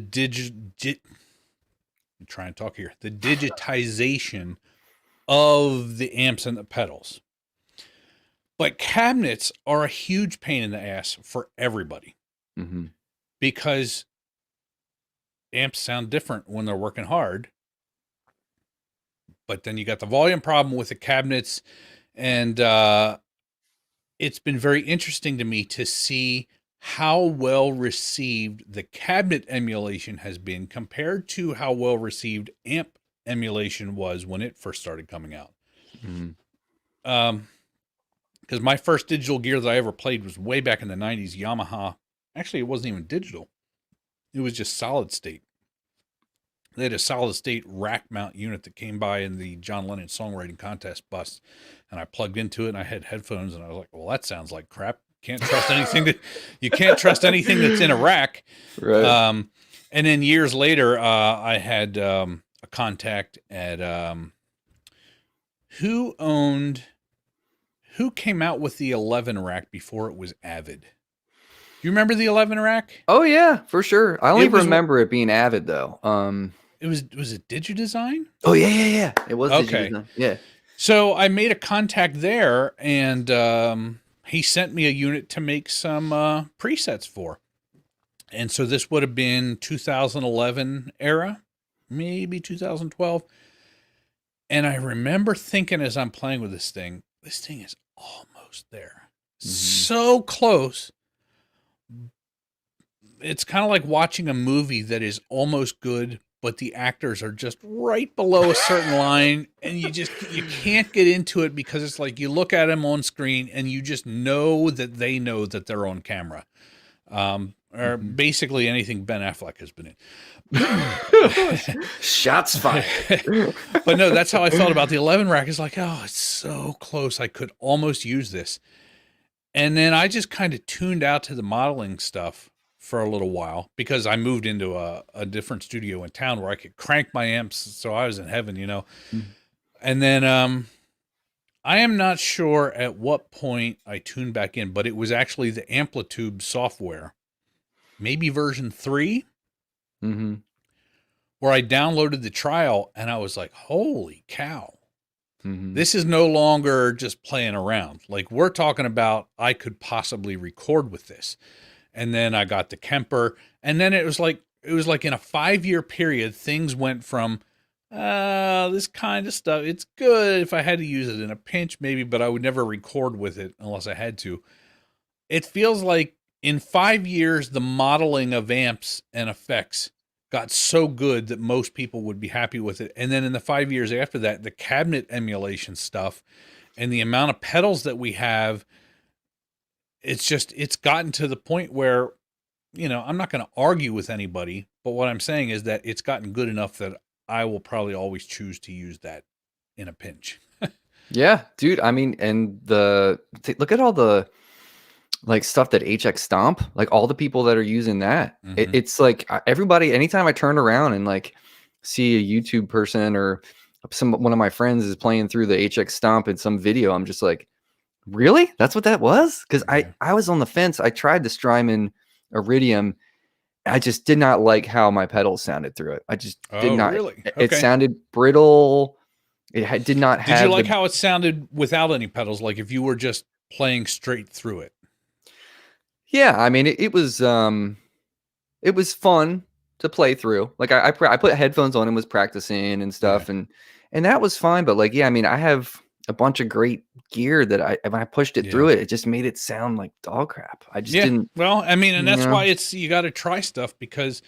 I'm trying to talk here. The digitization of the amps and the pedals. But cabinets are a huge pain in the ass for everybody because amps sound different when they're working hard. But then you got the volume problem with the cabinets. And it's been very interesting to me to see how well received the cabinet emulation has been compared to how well received amp emulation was when it first started coming out. Because my first digital gear that I ever played was way back in the 90s, Yamaha. Actually, it wasn't even digital. It was just solid state. They had a solid state rack mount unit that came by in the John Lennon songwriting contest bus. And I plugged into it and I had headphones and I was like, well, that sounds like crap. You can't trust anything that's in a rack. Right. And then years later, I had a contact at who came out with the 11 rack before it was Avid? Do you remember the 11 rack? Oh yeah, for sure. I only remember it being Avid though. Was it Digidesign? Oh yeah. It was okay. Digidesign. Yeah. So I made a contact there, and he sent me a unit to make some presets for. And so this would have been 2011 era, maybe 2012. And I remember thinking as I'm playing with this thing is almost there. So close. It's kind of like watching a movie that is almost good, but the actors are just right below a certain line, and you can't get into it because it's like you look at them on screen and you just know that they know that they're on camera. Or basically anything Ben Affleck has been in. Shots fired. But no, that's how I felt about the 11 rack. It's like, oh, it's so close. I could almost use this. And then I just kind of tuned out to the modeling stuff for a little while because I moved into a different studio in town where I could crank my amps. So I was in heaven, And then I am not sure at what point I tuned back in, but it was actually the Amplitude software, maybe version 3, where I downloaded the trial and I was like, holy cow. This is no longer just playing around. Like we're talking about, I could possibly record with this. And then I got the Kemper, and then it was like in a 5-year period, things went from this kind of stuff. It's good if I had to use it in a pinch, maybe, but I would never record with it unless I had to. It feels like in 5 years, the modeling of amps and effects got so good that most people would be happy with it. And then in the 5 years after that, the cabinet emulation stuff and the amount of pedals that we have, it's gotten to the point where, I'm not going to argue with anybody, but what I'm saying is that it's gotten good enough that I will probably always choose to use that in a pinch. Yeah, dude. I mean, and look at all the like stuff that HX Stomp, like all the people that are using that. It's like everybody, anytime I turn around and like see a YouTube person or one of my friends is playing through the HX Stomp in some video, I'm just like, really? That's what that was? Because I was on the fence. I tried the Strymon Iridium. I just did not like how my pedals sounded through it. I just did not. Really? It sounded brittle. It did not have. Did you like how it sounded without any pedals? Like if you were just playing straight through it? Yeah, I mean, it was fun to play through. Like I put headphones on and was practicing and stuff, and that was fine. But like, yeah, I mean, I have a bunch of great gear that when I pushed it through it just made it sound like dog crap. I just didn't. Well, I mean, and that's why you got to try stuff, because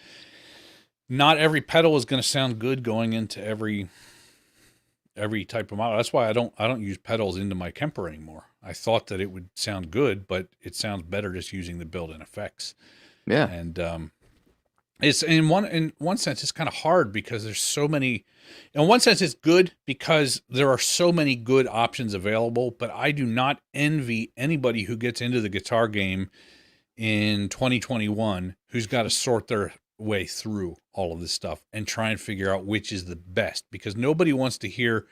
not every pedal is going to sound good going into every type of model. That's why I don't use pedals into my Kemper anymore. I thought that it would sound good, but it sounds better just using the built-in effects. Yeah. And It's in one sense it's kind of hard because there's so many. In one sense, it's good because there are so many good options available. But I do not envy anybody who gets into the guitar game in 2021 who's got to sort their way through all of this stuff and try and figure out which is the best, because nobody wants to hear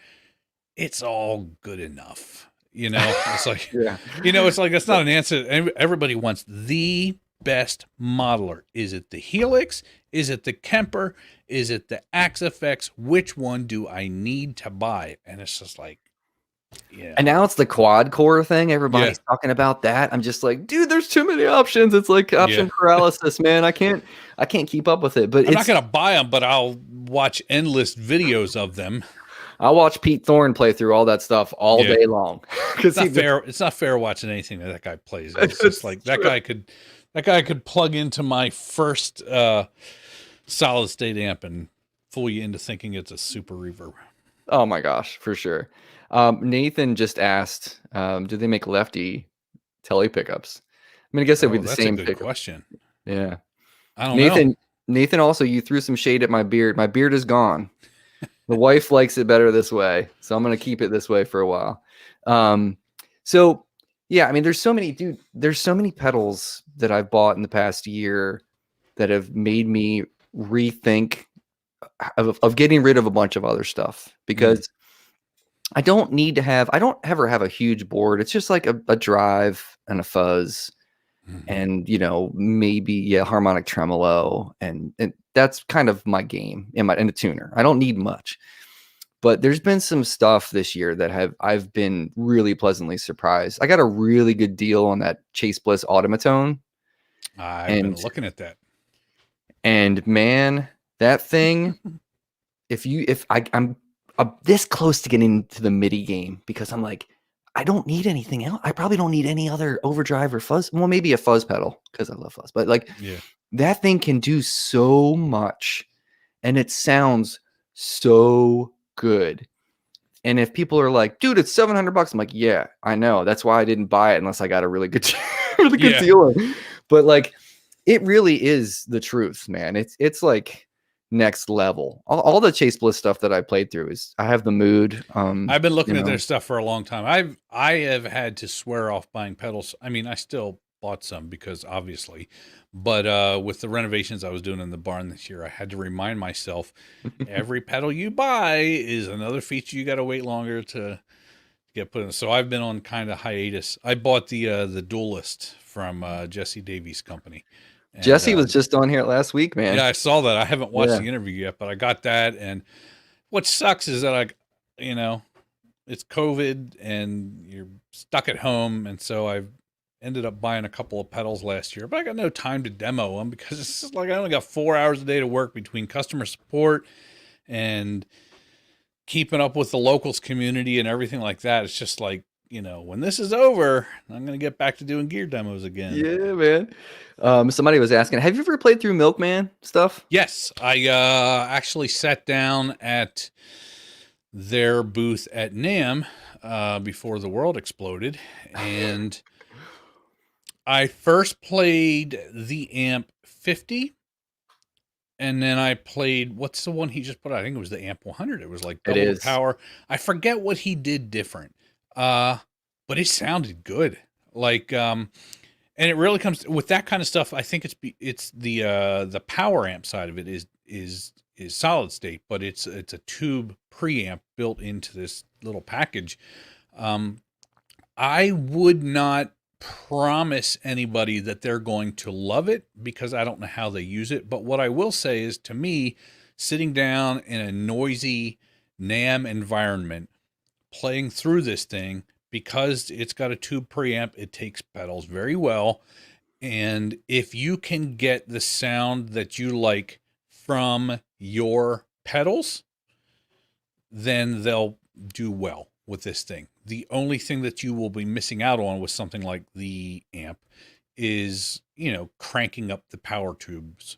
it's all good enough. It's like, Yeah. it's like, that's not an answer. Everybody wants the best modeler. Is it the Helix? Is it the Kemper? Is it the Axe FX? Which one do I need to buy? And it's just like, yeah. And now it's the quad core thing. Yeah. Everybody's talking about that. I'm just like, dude, there's too many options. It's like option Yeah. paralysis, man. I can't keep up with it. But I'm not going to buy them, but I'll watch endless videos of them. I watch Pete Thorne play through all that stuff all Yeah. day long. It's not fair. It's not fair watching anything that guy plays. It's just like that guy could plug into my first solid state amp and fool you into thinking it's a super reverb. Oh my gosh, for sure. Nathan just asked, do they make lefty tele pickups? I mean, I guess it would be the same That's a good question. Yeah. I don't know. Nathan, also, you threw some shade at my beard. My beard is gone. The wife likes it better this way, so I'm going to keep it this way for a while. So yeah, I mean, there's so many pedals that I've bought in the past year that have made me rethink of getting rid of a bunch of other stuff, because I don't ever have a huge board. It's just like a drive and a fuzz and, maybe harmonic tremolo. And that's kind of my game and a tuner. I don't need much, but there's been some stuff this year that I've been really pleasantly surprised. I got a really good deal on that Chase Bliss Automatone. I've been looking at that. And man, that thing, I'm this close to getting to the MIDI game, because I'm like, I don't need anything else. I probably don't need any other overdrive or fuzz. Well, maybe a fuzz pedal, because I love fuzz. But like, that thing can do so much, and it sounds so good. And if people are like, dude, it's $700, I'm like, yeah, I know. That's why I didn't buy it unless I got a really good, deal on it. But like, it really is the truth, man. It's like next level. All the Chase Bliss stuff that I played through is, I have the mood. I've been looking at their stuff for a long time. I have had to swear off buying pedals. I mean, I still bought some because obviously, but with the renovations I was doing in the barn this year, I had to remind myself every pedal you buy is another feature you got to wait longer to get put in. So I've been on kind of hiatus. I bought the Duelist from Jesse Davies' company. And, Jesse was just on here last week, man. Yeah, I saw that. I haven't watched the interview yet, but I got that. And what sucks is that it's COVID and you're stuck at home. And so I've ended up buying a couple of pedals last year, but I got no time to demo them because it's just like I only got 4 hours a day to work between customer support and keeping up with the locals community and everything like that. It's just like, when this is over, I'm going to get back to doing gear demos again. Yeah, man. Somebody was asking, have you ever played through Milkman stuff? Yes. I actually sat down at their booth at NAMM before the world exploded. And I first played the Amp 50. And then I played, what's the one he just put out? I think it was the Amp 100. It was like double the power. I forget what he did different. But it sounded good. Like, and it really comes with that kind of stuff. I think it's the power amp side of it is solid state, but it's a tube preamp built into this little package. I would not promise anybody that they're going to love it because I don't know how they use it. But what I will say is, to me, sitting down in a noisy NAMM environment, playing through this thing, because it's got a tube preamp, it takes pedals very well. And if you can get the sound that you like from your pedals, then they'll do well with this thing. The only thing that you will be missing out on with something like the amp is, cranking up the power tubes,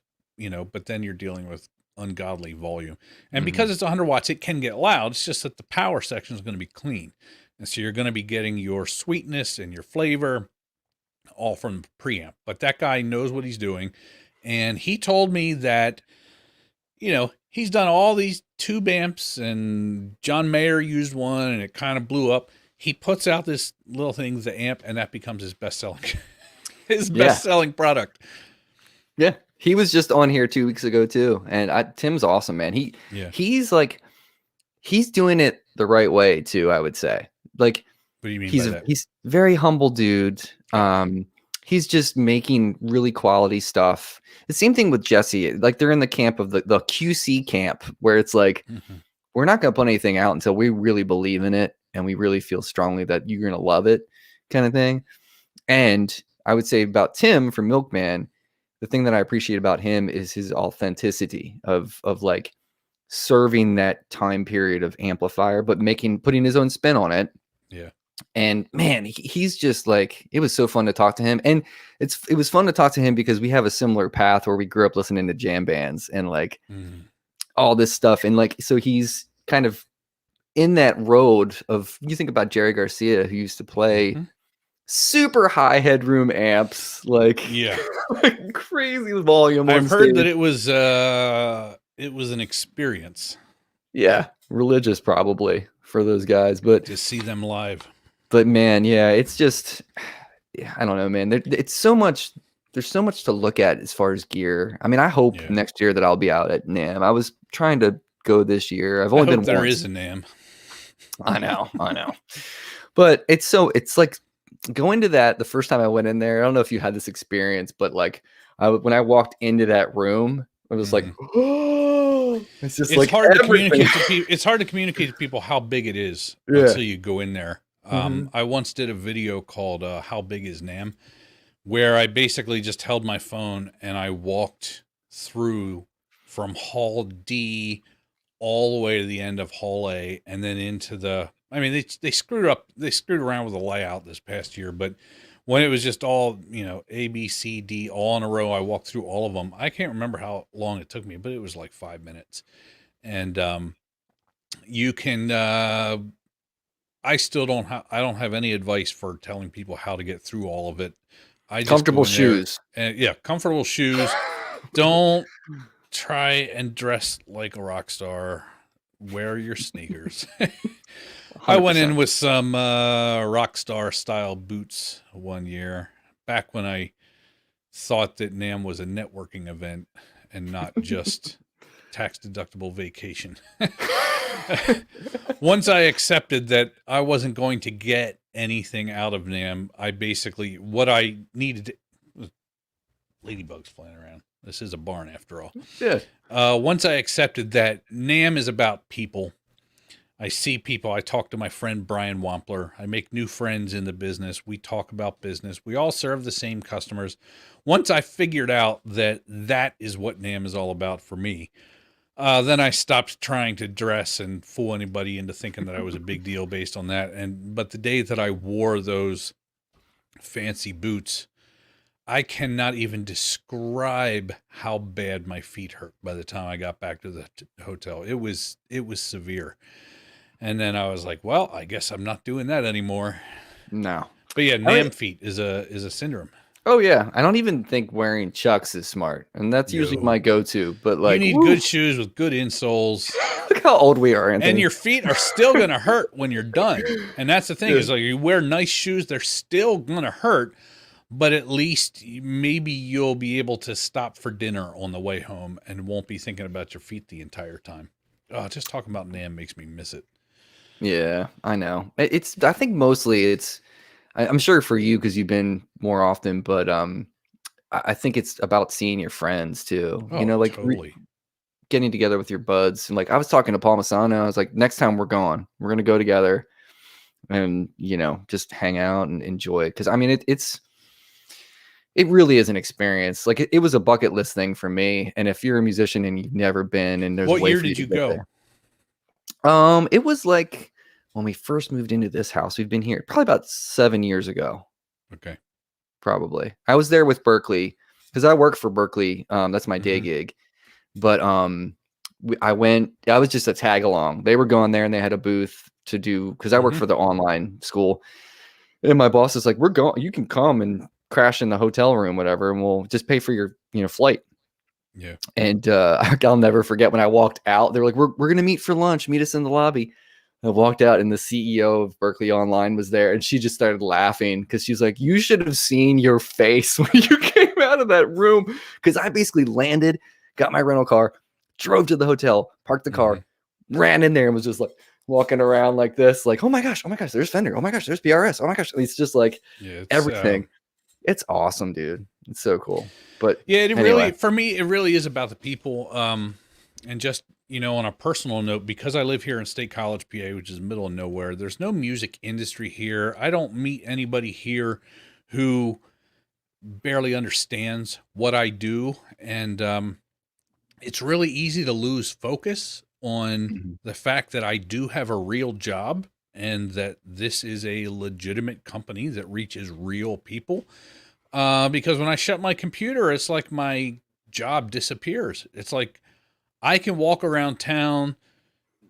but then you're dealing with ungodly volume. And because it's 100 watts, it can get loud. It's just that the power section is going to be clean. And so you're going to be getting your sweetness and your flavor all from the preamp. But that guy knows what he's doing. And he told me that, he's done all these tube amps, and John Mayer used one and it kind of blew up. He puts out this little thing, the amp, and that becomes his best selling his best selling product. Yeah. He was just on here 2 weeks ago too. And Tim's awesome, man. He's doing it the right way too, I would say. Like, what do you mean by that? He's very humble dude. He's just making really quality stuff. The same thing with Jesse. Like, they're in the camp of the QC camp, where it's like, we're not going to put anything out until we really believe in it and we really feel strongly that you're going to love it, kind of thing. And I would say about Tim from Milkman, the thing that I appreciate about him is his authenticity of like serving that time period of amplifier, but putting his own spin on it. Yeah. And man, he's just like, it was so fun to talk to him. And it was fun to talk to him because we have a similar path where we grew up listening to jam bands and like all this stuff. And like, so he's kind of in that road of, you think about Jerry Garcia, who used to play super high headroom amps, like, like crazy volume. I've heard that it was an experience. Yeah. Religious probably for those guys, but to see them live. But man, yeah, it's just, I don't know, man. There's so much to look at as far as gear. I mean, I hope next year that I'll be out at NAMM. I was trying to go this year. I've only been there once. is a NAMM. I know. But it's like going to that the first time I went in there. I don't know if you had this experience, but like when I walked into that room, I was like, oh, it's like hard to communicate to people. It's hard to communicate to people how big it is until you go in there. I once did a video called How Big is NAMM, where I basically just held my phone and I walked through from Hall D all the way to the end of Hall A, and then into they screwed around with the layout this past year, but when it was just all, A, B, C, D, all in a row, I walked through all of them. I can't remember how long it took me, but it was like 5 minutes. And you can, I don't have any advice for telling people how to get through all of it. Comfortable shoes. Comfortable shoes. Don't try and dress like a rock star. Wear your sneakers. I went in with some rock star style boots one year, back when I thought that NAMM was a networking event and not just tax deductible vacation. Once I accepted that I wasn't going to get anything out of NAMM, what I needed ladybugs flying around. This is a barn after all. Yeah. Once I accepted that NAMM is about people, I see people. I talk to my friend Brian Wampler. I make new friends in the business. We talk about business. We all serve the same customers. Once I figured out that is what NAMM is all about for me, then I stopped trying to dress and fool anybody into thinking that I was a big deal based on that. But the day that I wore those fancy boots, I cannot even describe how bad my feet hurt by the time I got back to the hotel. It was severe. And then I was like, well, I guess I'm not doing that anymore. No. But yeah, NAMM feet is a syndrome. Oh yeah. I don't even think wearing Chucks is smart. And that's usually my go-to. But like, you need good shoes with good insoles. Look how old we are, Anthony. And your feet are still going to hurt when you're done. And that's the thing is like, you wear nice shoes, they're still going to hurt. But at least maybe you'll be able to stop for dinner on the way home and won't be thinking about your feet the entire time. Oh, just talking about NAMM makes me miss it. Yeah, I know. I think mostly I'm sure for you because you've been more often, but I think it's about seeing your friends too. Oh, like totally. Getting together with your buds. And like I was talking to Paul Masano, I was like, next time we're going to go together and just hang out and enjoy it. Because I mean, it really is an experience. Like it was a bucket list thing for me. And if you're a musician and you've never been, and there's what year did you go? It was like when we first moved into this house. We've been here probably about 7 years ago. Okay. Probably. I was there with Berkeley because I work for Berkeley. That's my day gig. But I was just a tag along. They were going there and they had a booth to do, because I work for the online school. And my boss is like, you can come and crash in the hotel room, whatever, and we'll just pay for your flight. Yeah. And I'll never forget when I walked out. They were like, "We're gonna meet for lunch. Meet us in the lobby." I walked out, and the CEO of Berkeley Online was there, and she just started laughing because she's like, "You should have seen your face when you came out of that room." Because I basically landed, got my rental car, drove to the hotel, parked the Mm-hmm. car, ran in there, and was just like walking around like this, like, oh my gosh, there's Fender, oh my gosh, there's BRS, oh my gosh, it's just like Yeah. It's everything. It's awesome, dude. It's so cool. But yeah. It anyway, really, for me, it really is about the people. And just, on a personal note, because I live here in State College, PA, which is middle of nowhere, there's no music industry here. I don't meet anybody here who barely understands what I do. And it's really easy to lose focus on Mhm. the fact that I do have a real job and that this is a legitimate company that reaches real people. Because when I shut my computer, it's like my job disappears. It's like I can walk around town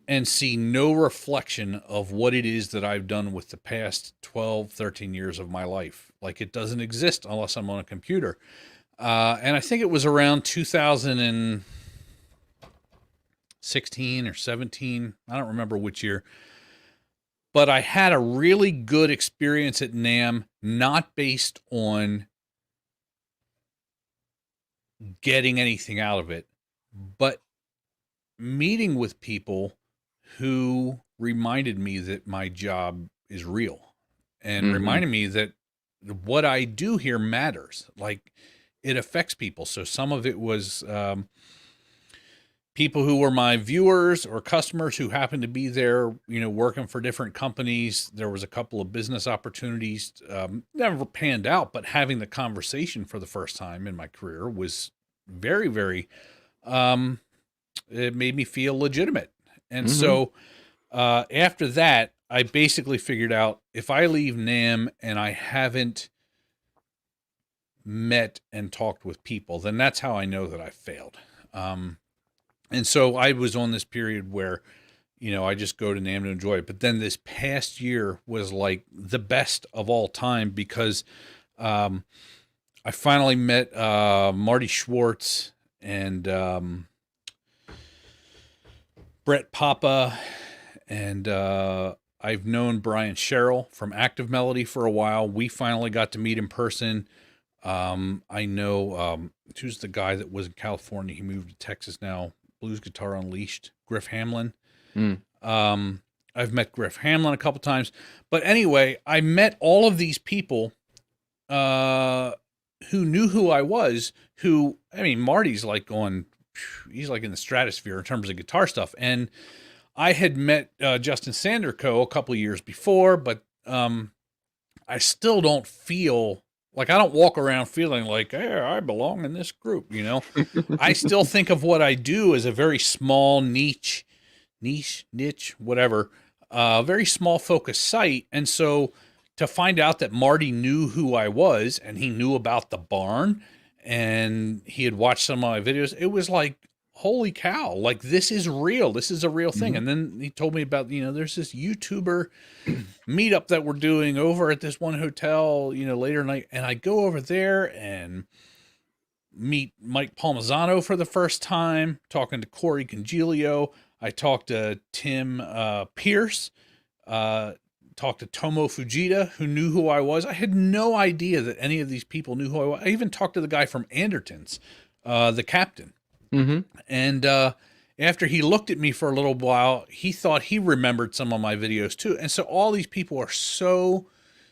and see no reflection of what it is that I've done with the past 12, 13 years of my life. Like it doesn't exist unless I'm on a computer. And I think it was around 2016 or 17. I don't remember which year. But I had a really good experience at NAMM, not based on getting anything out of it, but meeting with people who reminded me that my job is real and Mhm. reminded me that what I do here matters. Like it affects people. So some of it was people who were my viewers or customers who happened to be there, working for different companies. There was a couple of business opportunities, never panned out, but having the conversation for the first time in my career was very, very, it made me feel legitimate. And Mhm. so after that, I basically figured out if I leave NAMM and I haven't met and talked with people, then that's how I know that I failed. And so I was on this period where, I just go to NAMM to enjoy it. But then this past year was like the best of all time because um, I finally met Marty Schwartz and Brett Papa, and I've known Brian Sherrill from Active Melody for a while. We finally got to meet in person. I know who's the guy that was in California. He moved to Texas now. Blues Guitar Unleashed, Griff Hamlin. Mm. I've met Griff Hamlin a couple times, but anyway, I met all of these people uh, who knew who I was. Marty's like he's like in the stratosphere in terms of guitar stuff, and I had met Justin Sanderco a couple of years before, but I still don't feel like I don't walk around feeling like, hey, I belong in this group. I still think of what I do as a very small niche, whatever, very small focus site. And so to find out that Marty knew who I was and he knew about the barn and he had watched some of my videos, it was like, holy cow, like this is real. This is a real thing. Mhm. And then he told me about, there's this YouTuber meetup that we're doing over at this one hotel, later night. And I go over there and meet Mike Palmisano for the first time, talking to Corey Congilio. I talked to Tim Pierce, talked to Tomo Fujita, who knew who I was. I had no idea that any of these people knew who I was. I even talked to the guy from Anderton's, the captain. Mhm. And after he looked at me for a little while, he thought he remembered some of my videos too. And so all these people are so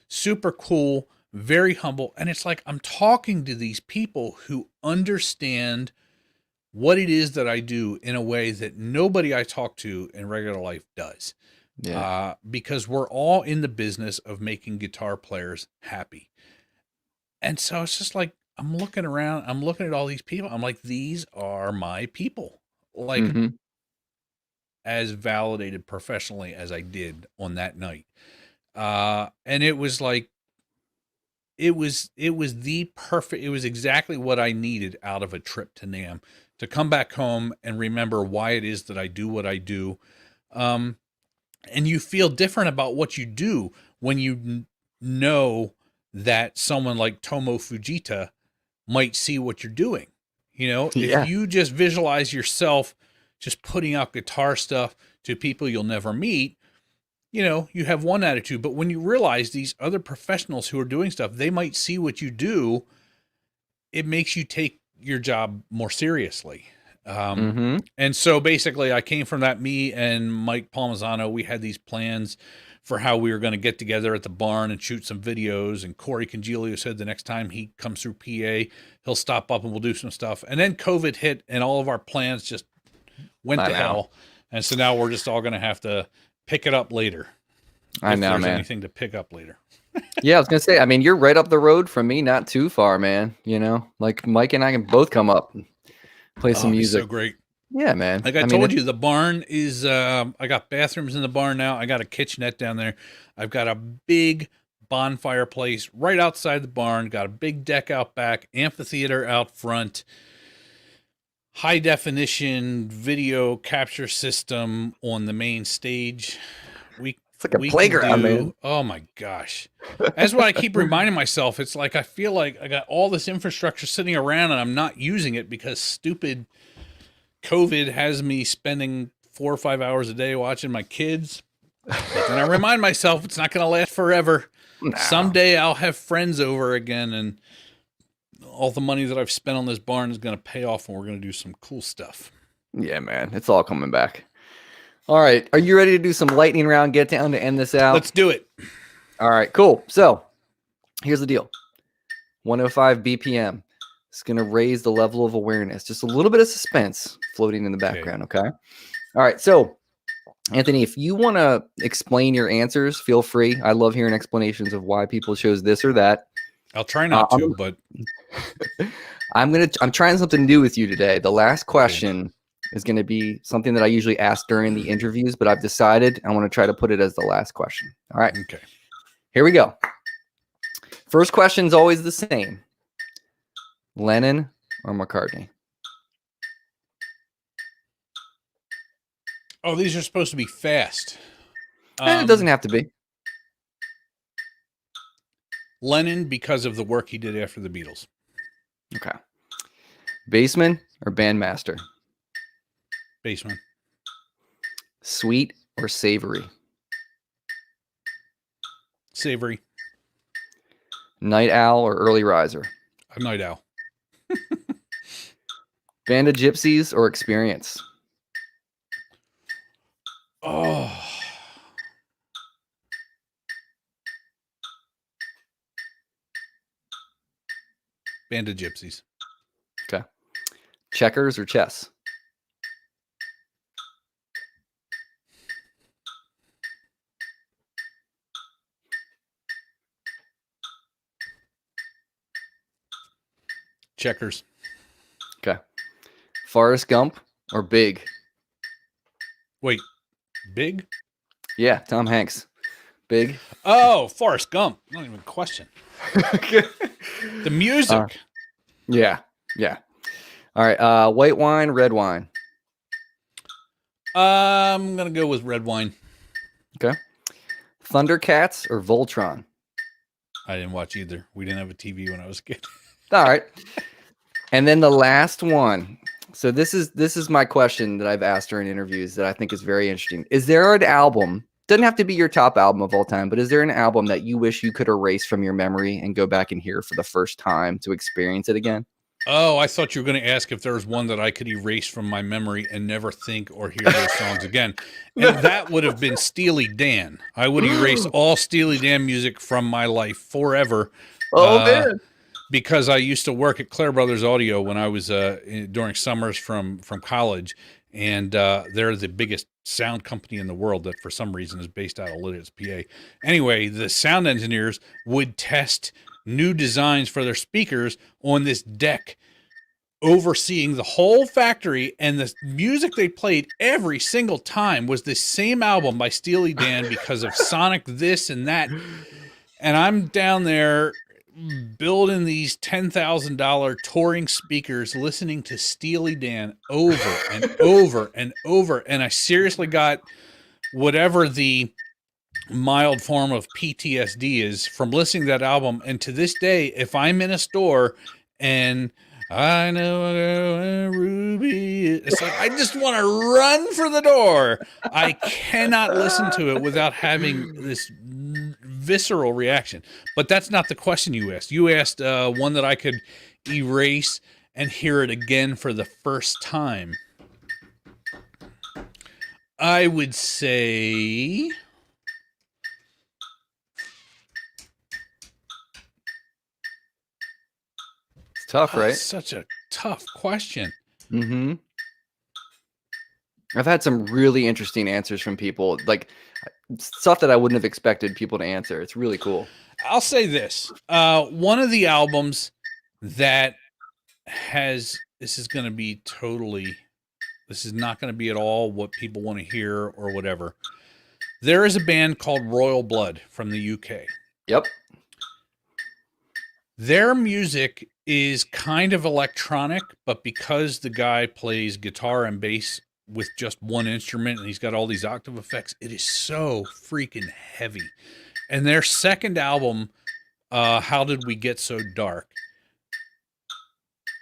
super cool, very humble. And it's like I'm talking to these people who understand what it is that I do in a way that nobody I talk to in regular life does. Yeah. Because we're all in the business of making guitar players happy. And so it's just like, I'm looking around, I'm looking at all these people. I'm like, these are my people. Like, Mhm. as validated professionally as I did on that night. And it was like, it was the perfect, it was exactly what I needed out of a trip to NAMM to come back home and remember why it is that I do what I do. Um, and you feel different about what you do when you know that someone like Tomo Fujita might see what you're doing. You know, if Yeah. you just visualize yourself just putting out guitar stuff to people you'll never meet, you know, you have one attitude. But when you realize these other professionals who are doing stuff, they might see what you do, it makes you take your job more seriously. Mm-hmm. And so basically, I came from that. Me and Mike Palmisano, we had these plans for how we were going to get together at the barn and shoot some videos. And Corey Congilio said the next time he comes through PA, he'll stop up and we'll do some stuff. And then COVID hit, and all of our plans just went to hell. And so now we're just all going to have to pick it up later. I know, there's man. anything to pick up later. Yeah, I was gonna say. I mean, you're right up the road from me, not too far, man. You know, like Mike and I can both come up and play some music. So great. Yeah, man. Like I told you, the barn is, I got bathrooms in the barn now. I got a kitchenette down there. I've got a big bonfire place right outside the barn. Got a big deck out back, amphitheater out front, high definition video capture system on the main stage. It's like a playground, man. Oh my gosh. That's what I keep reminding myself. It's like, I feel like I got all this infrastructure sitting around and I'm not using it because stupid COVID has me spending 4 or 5 hours a day watching my kids. But then I remind myself it's not going to last forever. No. Someday I'll have friends over again, and all the money that I've spent on this barn is going to pay off, and we're going to do some cool stuff. Yeah, man. It's all coming back. All right. Are you ready to do some lightning round get down to end this out? Let's do it. All right, cool. So here's the deal. 105 BPM. It's going to raise the level of awareness. Just a little bit of suspense floating in the background, okay? All right, so, Anthony, if you want to explain your answers, feel free. I love hearing explanations of why people chose this or that. I'll try not to, but... I'm trying something new with you today. The last question is going to be something that I usually ask during the interviews, but I've decided I want to try to put it as the last question. All right. Okay. Here we go. First question is always the same. Lennon or McCartney? Oh, these are supposed to be fast. It doesn't have to be. Lennon, because of the work he did after the Beatles. Okay. Bassman or bandmaster? Bassman. Sweet or savory? Savory. Night owl or early riser? A night owl. Band of Gypsies or Experience? Oh. Band of Gypsies. Okay. Checkers or chess? Checkers. Okay. Forrest Gump or Big? Wait, Big? Yeah, Tom Hanks. Big. Oh, Forrest Gump. Not even a question. The music. Yeah. All right. White wine, red wine? I'm going to go with red wine. Okay. Thundercats or Voltron? I didn't watch either. We didn't have a TV when I was a kid. All right. And then the last one. So this is my question that I've asked her in interviews that I think is very interesting. Is there an album, doesn't have to be your top album of all time, but is there an album that you wish you could erase from your memory and go back and hear for the first time to experience it again? Oh, I thought you were going to ask if there was one that I could erase from my memory and never think or hear those songs again. And that would have been Steely Dan. I would erase all Steely Dan music from my life forever. Oh, man. Because I used to work at Clare Brothers Audio when I was during summers from college. And they're the biggest sound company in the world that for some reason is based out of Lititz, PA. Anyway, the sound engineers would test new designs for their speakers on this deck, overseeing the whole factory, and the music they played every single time was the same album by Steely Dan because of sonic this and that. And I'm down there building these $10,000 touring speakers, listening to Steely Dan over and over and over. And I seriously got whatever the mild form of PTSD is from listening to that album. And to this day, if I'm in a store and I know a girl in Ruby. It's like, I just want to run for the door. I cannot listen to it without having this visceral reaction. But that's not the question you asked. You asked one that I could erase and hear it again for the first time. I would say... It's tough, right? Such a tough question. Mm-hmm. I've had some really interesting answers from people, like stuff that I wouldn't have expected people to answer. It's really cool. I'll say this. One of the albums that has, this is not going to be at all what people want to hear or whatever. There is a band called Royal Blood from the UK. Yep. Their music is kind of electronic, but because the guy plays guitar and bass with just one instrument and he's got all these octave effects, it is so freaking heavy. And their second album, How Did We Get So Dark?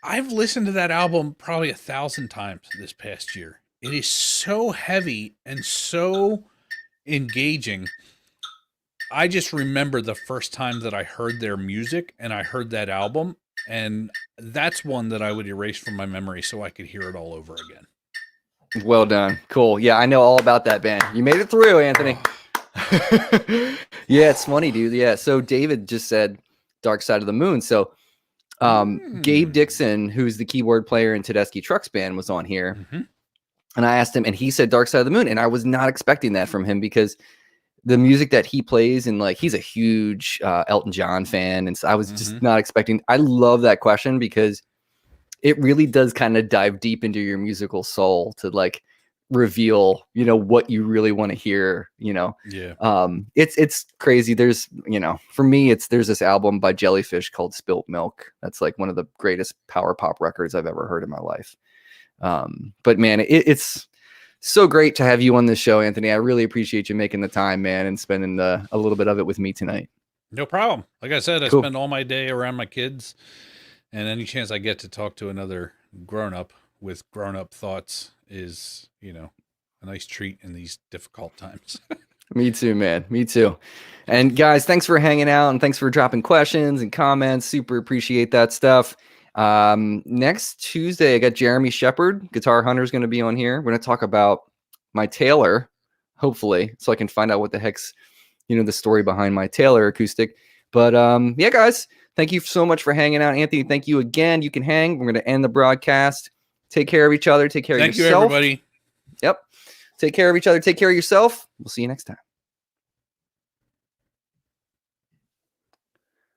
I've listened to that album probably 1,000 times this past year. It is so heavy and so engaging. I just remember the first time that I heard their music and I heard that album, and that's one that I would erase from my memory so I could hear it all over again. Well done. Cool. Yeah, I know all about that band. You made it through, Anthony. Yeah, it's funny, dude. Yeah. So David just said Dark Side of the Moon. So Gabe Dixon, who's the keyboard player in Tedeschi Trucks Band, was on here. Mm-hmm. And I asked him, and he said Dark Side of the Moon. And I was not expecting that from him because the music that he plays, and like he's a huge Elton John fan. And so I was just not expecting. I love that question because it really does kind of dive deep into your musical soul to like reveal, you know, what you really want to hear, you know. Yeah. It's crazy. There's, you know, for me, there's this album by Jellyfish called Spilt Milk. That's like one of the greatest power pop records I've ever heard in my life. But man, it's so great to have you on this show, Anthony. I really appreciate you making the time, man, and spending a little bit of it with me tonight. No problem. Like I said, I spend all my day around my kids, and any chance I get to talk to another grown-up with grown-up thoughts is, you know, a nice treat in these difficult times. Me too, man. Me too. And guys, thanks for hanging out and thanks for dropping questions and comments. Super appreciate that stuff. Next Tuesday, I got Jeremy Shepard, Guitar Hunter, is going to be on here. We're going to talk about my Taylor, hopefully, so I can find out what the heck's, you know, the story behind my Taylor acoustic. But yeah, guys, thank you so much for hanging out. Anthony, thank you again. You can hang. We're going to end the broadcast. Take care of each other. Take care of yourself. Thank you, everybody. Yep. Take care of each other. Take care of yourself. We'll see you next time.